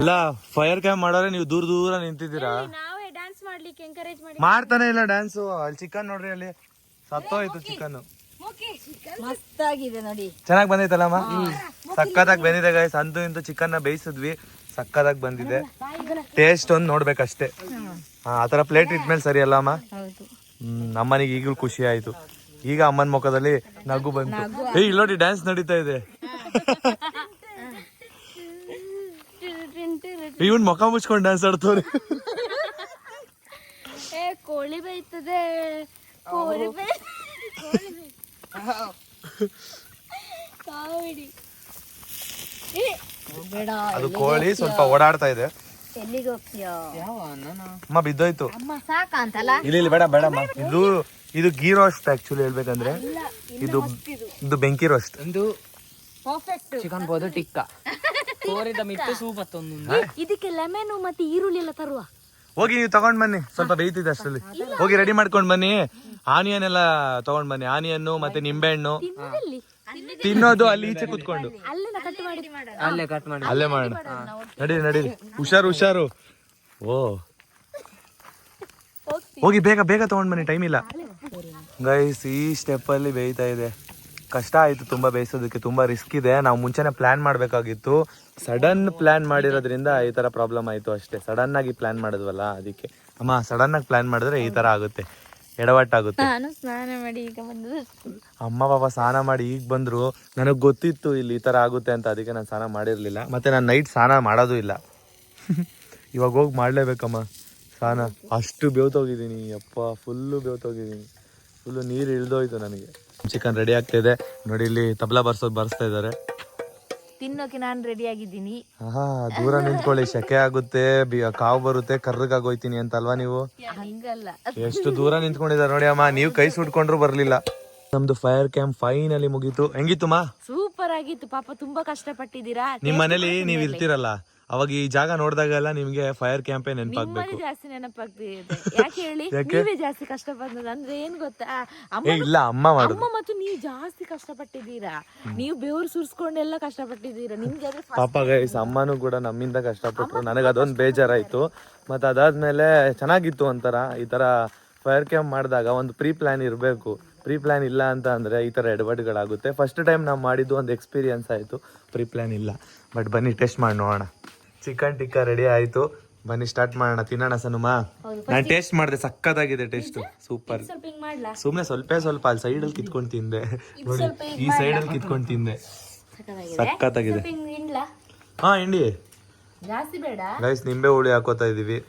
ಇಲ್ಲ, ಫೈರ್ ಕ್ಯಾಂಪ್ ಮಾಡೋರೆ ನೀವು ದೂರ ನಿಂತಿದ್ದೀರಾ. ನಾವೇ ಡ್ಯಾನ್ಸ್ ಮಾಡ್ಲಿಕ್ಕೆ ಎಂಕರೇಜ್ ಮಾಡಿ. ಮಾಡ್ತಾನೆ ಇಲ್ಲ ಡ್ಯಾನ್ಸು. ಅಲ್ಲಿ ಚಿಕನ್ ನೋಡ್ರಿ, ಅಲ್ಲಿ ಸತ್ತೋಯ್ತು ಚಿಕನ್. ಮಸ್ತಾಗಿದೆ ನೋಡಿ, ಚೆನ್ನಾಗಿ ಬಂದೈತಲ್ಲಮ್ಮ. ಸಕ್ಕತ್ತಾಗಿ ಬಂದಿದೆ ಗೈಸ್. ಅಂತೂ ಇಂತೂ ಚಿಕನ್ ನ ಬೇಯಿಸಿದ್ವಿ, ಸಕ್ಕತ್ತಾಗಿ ಬಂದಿದೆ. ಟೇಸ್ಟ್ ಒಂದು ನೋಡ್ಬೇಕಷ್ಟೇ. ಆತರ ಪ್ಲೇಟ್ ಇಟ್ಮೇಲೆ ಸರಿ ಅಲ್ಲ ಅಮ್ಮ? ಅಮ್ಮನಿಗೆ ಈಗಲೂ ಖುಷಿ ಆಯ್ತು. ಈಗ ಅಮ್ಮನ ಮುಖದಲ್ಲಿ ನಗು ಬಂತು. ಇಲ್ಲಿ ನೋಡಿ, ಡ್ಯಾನ್ಸ್ ನಡೀತಾ ಇದೆ. ಇವನ್ ಮುಖ ಮುಚ್ಕೊಂಡು ಡ್ಯಾನ್ಸ್ ಆಡ್ತವ್ರೆ. ಕೋಳಿ ಬೇಯ್ತದೆ, ಕೋಳಿ ಅದು ಕೋಳಿ ಸ್ವಲ್ಪ ಓಡಾಡ್ತಾ ಇದೆ. ಎಲ್ಲಿಗೆ ಹೋಗ್ತೀಯೋ? ಅಮ್ಮ ಬಿದ್ದೋಯ್ತು. ಅಮ್ಮ ಸಾಕ ಅಂತಲ್ಲ? ಇಲ್ಲಿ ಬೇಡ ಬೇಡಮ್ಮ. ಇದು ಗೀ ರೋಸ್ಟ್ ಆಕ್ಚುಲಿ ಹೇಳ್ಬೇಕಂದ್ರೆ. ಇದು ಬೆಂಕಿ ರೋಸ್ಟ್. ಒಂದು ಚಿಕನ್ ಬೋದು ಟಿಕ್ಕ ಕೋರಿದ ಮಿತ್ತು ಸೂಪ್ ಮತ್ತೊಂದು. ಇದಕ್ಕೆ ಲೆಮನ್ ಮತ್ತೆ ಈರುಳ್ಳಿ ಎಲ್ಲ ತರುವ. ಹೋಗಿ ನೀವು ತಗೊಂಡ್ ಬನ್ನಿ, ಸ್ವಲ್ಪ ಬೇಯ್ತಿದೆ ಅಷ್ಟರಲ್ಲಿ. ಹೋಗಿ ರೆಡಿ ಮಾಡ್ಕೊಂಡ್ ಬನ್ನಿ. ಆನಿಯನ್ ಎಲ್ಲ ತಗೊಂಡ್ ಬನ್ನಿ, ಆನಿಯನ್ನು ಮತ್ತೆ ನಿಂಬೆಹಣ್ಣು. ತಿನ್ನೋದು ಅಲ್ಲಿ ಈಚೆ ಕುತ್ಕೊಂಡು ಅಲ್ಲೇ ಕಟ್ ಮಾಡಿ ಅಲ್ಲೇ ಮಾಡೋಣ. ನಡೀರಿ ಹುಷಾರು. ಓ ಹೋಗಿ ಬೇಗ ತಗೊಂಡ್ ಬನ್ನಿ, ಟೈಮ್ ಇಲ್ಲ ಗೈಸ್. ಈ ಸ್ಟೆಪ್ ಅಲ್ಲಿ ಬೇಯ್ತಾ ಇದೆ. ಕಷ್ಟ ಆಯ್ತು ತುಂಬಾ ಬೇಯಿಸೋದಕ್ಕೆ, ತುಂಬಾ ರಿಸ್ಕ್ ಇದೆ. ನಾವು ಮುಂಚೆನೆ ಪ್ಲಾನ್ ಮಾಡ್ಬೇಕಾಗಿತ್ತು. ಸಡನ್ ಪ್ಲಾನ್ ಮಾಡಿರೋದ್ರಿಂದ ಈ ತರ ಪ್ರಾಬ್ಲಮ್ ಆಯ್ತು ಅಷ್ಟೇ. ಸಡನ್ ಆಗಿ ಪ್ಲಾನ್ ಮಾಡಿದ್ವಲ್ಲ ಅದಕ್ಕೆ. ಅಮ್ಮ ಸಡನ್ ಆಗಿ ಪ್ಲಾನ್ ಮಾಡಿದ್ರೆ ಈ ತರ ಆಗುತ್ತೆ, ಎಡವಟ್ಟಾಗುತ್ತೆ. ನಾನು ಸ್ನಾನ ಮಾಡಿ ಈಗ ಬಂದು ಅಮ್ಮ ಪಾಪ ಸ್ನಾನ ಮಾಡಿ ಈಗ ಬಂದ್ರು. ನನಗ್ ಗೊತ್ತಿತ್ತು ಇಲ್ಲಿ ಈ ತರ ಆಗುತ್ತೆ ಅಂತ, ಅದಕ್ಕೆ ನಾನು ಸ್ನಾನ ಮಾಡಿರ್ಲಿಲ್ಲ. ಮತ್ತೆ ನಾನು ನೈಟ್ ಸ್ನಾನ ಮಾಡೋದು ಇಲ್ಲ. ಇವಾಗ ಹೋಗಿ ಮಾಡ್ಲೇಬೇಕಮ್ಮ ಸ್ನಾನ. ಅಷ್ಟು ಬೇವ್ತೋಗಿದ್ದೀನಿ ಅಪ್ಪ, ಫುಲ್ಲು ಬೇವ್ತೋಗಿದ್ದೀನಿ. ಫುಲ್ಲು ನೀರು ಇಳ್ದೋಯ್ತು ನನಗೆ. ಚಿಕನ್ ರೆಡಿ ಆಗ್ತಿದೆ ನೋಡಿ. ಇಲ್ಲಿ ತಬಲಾ ಬರ್ಸ್ತಾ ಇದ್ದಾರೆ. ತಿನ್ನೋಕೆ ನಾನು ರೆಡಿ ಆಗಿದ್ದೀನಿ. ಹಾ ದೂರ ನಿಂತ್ಕೊಳ್ಳಿ, ಶೆಕೆ ಆಗುತ್ತೆ, ಕಾವು ಬರುತ್ತೆ, ಕರ್ರಗಾಗೋಯ್ತೀನಿ ಅಂತ ಅಲ್ವಾ ನೀವು? ಹಂಗಲ್ಲ, ಎಷ್ಟು ದೂರ ನಿಂತ್ಕೊಂಡಿದ್ದಾರೆ ನೋಡಿ ಅಮ್ಮ. ನೀವು ಕೈ ಸುಟ್ಕೊಂಡ್ರು ಬರ್ಲಿಲ್ಲ. ನಮ್ದು ಫೈರ್ ಕ್ಯಾಂಪ್ ಫೈನಲಿ ಮುಗೀತು. ಹೆಂಗಿತ್ತು ಮಾ? ಸೂಪರ್ ಆಗಿತ್ತು. ಪಾಪ ತುಂಬಾ ಕಷ್ಟಪಟ್ಟಿದ್ದೀರಾ. ನಿಮ್ ಮನೇಲಿ ನೀವ್ ಇರ್ತಿರಲ್ಲ, ಅವಾಗ ಈ ಜಾಗ ನೋಡಿದಾಗೆಲ್ಲ ನಿಮ್ಗೆ ಫೈರ್ ಕ್ಯಾಂಪೇ ನೆನಪಾಗ್ಬೇಕು. ಜಾಸ್ತಿ ನೆನಪಾಗ್ತಿದೆ. ಯಾಕೆ ಹೇಳಿ? ನೀವೇ ಜಾಸ್ತಿ ಕಷ್ಟಪಟ್ಟದ್ದು. ಅಂದ್ರೆ ಏನ್ ಗೊತ್ತಾ, ಇಲ್ಲ ಅಮ್ಮ ಮಾಡುದು. ಅಮ್ಮ ಮತ್ತು ನೀವು ಜಾಸ್ತಿ ಕಷ್ಟಪಟ್ಟಿದ್ದೀರಾ. ನೀವು ಬೆವರು ಸುರ್ಸ್ಕೊಂಡೆಲ್ಲ ಕಷ್ಟಪಟ್ಟಿದ್ದೀರಾ. ನಿಮ್ಗೆ ಅದ್ರ ಪಾಪ ಗೈಸ್, ಅಮ್ಮನೂ ಕೂಡ ನಮ್ಮಿಂದ ಕಷ್ಟಪಟ್ರು. ನನಗೆ ಅದೊಂದು ಬೇಜಾರಾಯ್ತು. ಮತ್ತೆ ಅದಾದ್ಮೇಲೆ ಚೆನ್ನಾಗಿತ್ತು ಒಂಥರ. ಈ ತರ ಫೈರ್ ಕ್ಯಾಂಪ್ ಮಾಡಿದಾಗ ಒಂದು ಪ್ರೀ ಪ್ಲಾನ್ ಇರಬೇಕು. ಪ್ರೀ ಪ್ಲಾನ್ ಇಲ್ಲ ಅಂತ ಅಂದ್ರೆ ಈ ತರ ಎಡವಟ್ಗಳಾಗುತ್ತೆ. ಫಸ್ಟ್ ಟೈಮ್ ನಾವು ಮಾಡಿದ್ದು ಒಂದು ಎಕ್ಸ್ಪೀರಿಯನ್ಸ್ ಆಯ್ತು. ಪ್ರೀ ಪ್ಲಾನ್ ಇಲ್ಲ. ಬಟ್ ಬನ್ನಿ ಟೇಸ್ಟ್ ಮಾಡಿ ನೋಡೋಣ. ಚಿಕನ್ ಟಿಕ್ಕಾ ರೆಡಿ ಆಯ್ತು, ಬನ್ನಿ ಸ್ಟಾರ್ಟ್ ಮಾಡೋಣ. ತಿನ್ನೋಣ ಸನುಮಾ. ನಾನು ಟೇಸ್ಟ್ ಮಾಡಿದೆ, ಸಕ್ಕತ್ತಾಗಿದೆ ಟೇಸ್ಟ್, ಸೂಪರ್. ಸುಮ್ನೆ ಸ್ವಲ್ಪ ಅಲ್ಲಿ ಸೈಡ್ ಅಲ್ಲಿ ಕಿತ್ಕೊಂಡು ತಿಂದೆ ನೋಡಿ, ಈ ಸೈಡ್ ಅಲ್ಲಿ ಕಿತ್ಕೊಂಡು ತಿಂದೆ, ಸಕ್ಕತ್ತಾಗಿದೆ. ಹಾ ಇಂಡಿ ಜಾಸ್ತಿ ಬೇಡ ಗೈಸ್. ನಿಂಬೆ ಹುಳಿ ಹಾಕೋತಾ ಇದೀವಿ,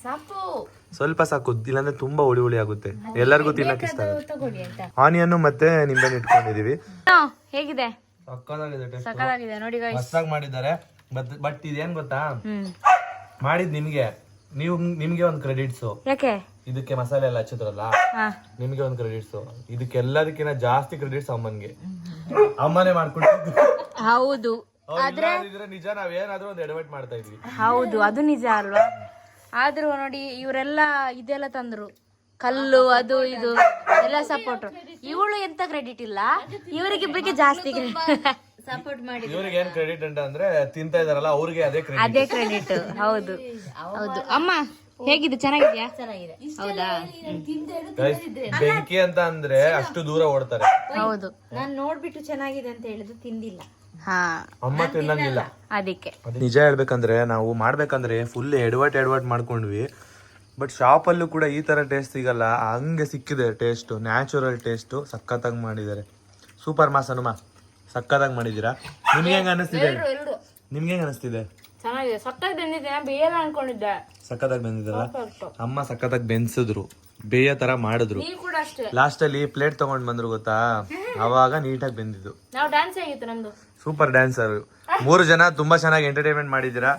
ಸಾಕು, ಸ್ವಲ್ಪ ಸಾಕು. ಇಲ್ಲಾಂದ್ರೆ ತುಂಬಾ ಹುಳಿ ಆಗುತ್ತೆ. ಎಲ್ಲರಿಗೂ ತಿನ್ನಕ್ ಇಷ್ಟ ಆಗುತ್ತೆ. ಆನಿಯನ್ನು ಮತ್ತೆ ನಿಂಬೆನ ಇಟ್ಕೊಂಡಿದೀವಿ. ಹೇಗಿದೆ? ಸಕ್ಕತ್ತಾಗಿದೆ ನೋಡಿ ಮಸ್ತಾಗಿ ಮಾಡಿದ್ದಾರೆ. ಬಟ್ ಇದೇನ್ ಗೊತ್ತಾ, ಮಾಡಿದ್ ನಿಮ್ಗೆ ಒಂದ್ ಕ್ರೆಡಿಟ್ಸ್. ಯಾಕೆ? ಇದಕ್ಕೆ ಮಸಾಲೆ ಎಲ್ಲ ಹಚ್ಚಿದ್ರಲ್ಲ, ನಿಮ್ಗೆ ಒಂದ್ ಕ್ರೆಡಿಟ್ಸ್. ಇದಕ್ಕೆಲ್ಲದಕ್ಕಿಂತ ಜಾಸ್ತಿ ಕ್ರೆಡಿಟ್ಸ್ ಅಮ್ಮನ್ಗೆ. ಅಮ್ಮನೇ ಮಾಡ್ಕೊಟ್ಟಿದ್ದು. ಹೌದು ನಿಜ, ನಾವೇನಾದ್ರೂ ಒಂದು ಎಡವಟ್ ಮಾಡ್ತಾ ಇದ್ವಿ. ಹೌದು, ಅದು ನಿಜ ಅಲ್ವಾ? ಆದ್ರೂ ನೋಡಿ ಇವರೆಲ್ಲ ಇದೆಲ್ಲ ತಂದ್ರು, ಕಲ್ಲು ಅದು ಇದು ಎಲ್ಲ ಸಪೋರ್ಟ್. ಇವಳು ಎಂತ ಕ್ರೆಡಿಟ್ ಇಲ್ಲ, ಇವರಿಗಿಬ್ಬರಿಗೆ ಜಾಸ್ತಿ ಸಪೋರ್ಟ್ ಮಾಡಿ. ಇವ್ರಿಗೆ ಏನ್ ಕ್ರೆಡಿಟ್ ಅಂತ ಅಂದ್ರೆ ತಿಂತಾ ಇದಾರಲ್ಲ ಅವ್ರಿಗೆ ಅದೇ ಕ್ರೆಡಿಟ್. ಹೌದು ಹೌದು. ಅಮ್ಮ ಹೇಗಿದೆ? ಚೆನ್ನಾಗಿದ್ಯಾ? ಹೌದಾ? ಬೆಂಕಿ ಅಂತ ಅಂದ್ರೆ ಅಷ್ಟು ದೂರ ಓಡ್ತಾರೆ. ಹೌದು, ನಾನ್ ನೋಡ್ಬಿಟ್ಟು ಚೆನ್ನಾಗಿದೆ ಅಂತ ಹೇಳಿದ್ರು, ತಿಂದಿಲ್ಲ. ಹಾ, ಅಮ್ಮ ತಿನ್ನಂಗಿಲ್ಲ. ಅದಕ್ಕೆ ನಿಜ ಹೇಳ್ಬೇಕಂದ್ರೆ ನಾವು ಮಾಡ್ಬೇಕಂದ್ರೆ ಫುಲ್ ಎಡವಟ್ ಮಾಡ್ಕೊಂಡ್ವಿ. ಬಟ್ ಶಾಪಲ್ಲೂ ಕೂಡ ಈ ತರ ಟೇಸ್ಟ್ ಸಿಗಲ್ಲ, ಹಂಗೆ ಸಿಕ್ಕಿದೆ ಟೇಸ್ಟ್, ನ್ಯಾಚುರಲ್ ಟೇಸ್ಟ್. ಸಖತ್ತಾಗಿ ಮಾಡಿದ್ದಾರೆ. ಸೂಪರ್ ಮಾ ಸನುಮಾ, ಸಖತ್ತಾಗಿ ಮಾಡಿದೀರಾ. ನಿಮ್ಗೆ ಹೆಂಗ ಅನಿಸ್ತಿದೆ? ಚೆನ್ನಾಗಿದೆ, ಸಕ್ಕತ್ತಾಗಿ ಬಂದಿದೆ. ಬೇರೆ ಅನ್ಕೊಂಡಿದ್ದೆ. ಸಖತ್ತಾಗಿ ಬಂದಿದ್ದಲ್ಲ. ಅಮ್ಮ ಸಖತ್ತಾಗಿ ಬೆನ್ಸಿದ್ರು, ಬೇಯ ತರ ಮಾಡಿದ್ರು. ಲಾಸ್ಟ್ ಅಲ್ಲಿ ಪ್ಲೇಟ್ ತಗೊಂಡ್ ಬಂದ್ರು ಗೊತ್ತಾ, ಅವಾಗ ನೀಟಾಗಿ ಬೆಂದಿದ್ದು. ನಾವು ಡ್ಯಾನ್ಸ್ ಆಗಿತ್ತು ನಮ್ದು. Super dancer. 3 ಜನ ತುಂಬಾ ಚೆನ್ನಾಗಿ ಎಂಟರ್ಟೈನ್ಮೆಂಟ್ ಮಾಡಿದೀರಾ.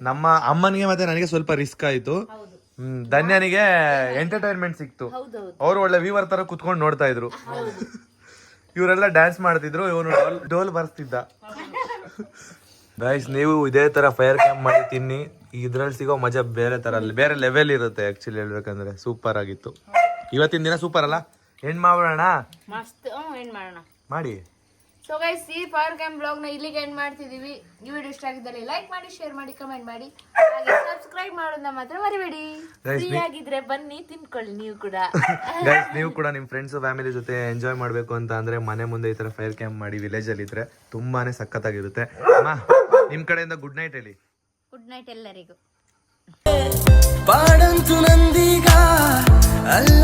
ನಮ್ಮ ಅಮ್ಮನಿಗೆ ಮತ್ತೆ ನನಗೆ ಸ್ವಲ್ಪ ರಿಸ್ಕ್ ಆಯ್ತು. ಧನ್ಯನಿಗೆ ಎಂಟರ್ಟೈನ್ಮೆಂಟ್ ಸಿಕ್ತು. ಅವ್ರು ಒಳ್ಳೆ ವ್ಯೂವರ್ ತರ ಕುತ್ಕೊಂಡು ನೋಡ್ತಾ ಇದ್ರು. ಇವರೆಲ್ಲ ಡ್ಯಾನ್ಸ್ ಮಾಡ್ತಿದ್ರು, ಇವನು ಡೋಲ್ ಬರ್ಸ್ತಿದ್ದ. ಗೈಸ್, ನೀವು ಇದೇ ತರ ಫೈರ್ ಕ್ಯಾಂಪ್ ಮಾಡಿ ತಿನ್ನಿ. ಇದ್ರಲ್ಲಿ ಸಿಗೋ ಮಜಾ ಬೇರೆ ತರ, ಬೇರೆ ಲೆವೆಲ್ ಇರುತ್ತೆ. ಆಕ್ಚುಲಿ ಹೇಳ್ಬೇಕಂದ್ರೆ ಸೂಪರ್ ಆಗಿತ್ತು. ಇವತ್ತಿನ ದಿನ ಸೂಪರ್ ಅಲ್ಲ? ಎಂಡ್ ಮಾಡೋಣ, ಮಸ್ತ್ ಎಂಡ್ ಮಾಡೋಣ ಮಾಡಿ. ಸೊ ಗೈಸ್, ಈ ಫೈರ್ ಕ್ಯಾಂಪ್ ಬ್ಲಾಗ್ ನ ಇಲ್ಲಿಗೆ ಎಂಡ್ ಮಾಡ್ತಿದೀವಿ. ಈ ವಿಡಿಯೋ ಇಷ್ಟ ಆಗಿದ್ದಲ್ಲಿ ಲೈಕ್ ಮಾಡಿ, ಶೇರ್ ಮಾಡಿ, ಕಮೆಂಟ್ ಮಾಡಿ, ಹಾಗೆ ಸಬ್ಸ್ಕ್ರೈಬ್ ಮಾಡೋದನ್ನ ಮಾತ್ರ ಮರಿಬೇಡಿ. ಫ್ರೀ ಆಗಿದ್ರೆ ಬನ್ನಿ ತಿನ್ಕೊಳ್ಳಿ ನೀವು ಕೂಡ. ಗೈಸ್, ನೀವು ಕೂಡ ನಿಮ್ ಫ್ರೆಂಡ್ಸ್ ಫ್ಯಾಮಿಲಿ ಜೊತೆ ಎಂಜಾಯ್ ಮಾಡ್ಬೇಕು ಅಂತ ಅಂದ್ರೆ ಮನೆ ಮುಂದೆ ಈ ತರ ಫೈರ್ ಕ್ಯಾಂಪ್ ಮಾಡಿ ವಿಲೇಜ್ ಅಲ್ಲಿ ಇದ್ರೆ ತುಂಬಾನೇ ಸಖತ್ತಾಗಿರುತ್ತೆ. ಅಮ್ಮ, ನಿಮ್ ಕಡೆಯಿಂದ ಗುಡ್ ನೈಟ್ ಹೇಳಿ. ಗುಡ್ ನೈಟ್ ಎಲ್ಲರಿಗೂ. ಪಾಡಂತು ನಂದೀಗ ಅಲ್ಲ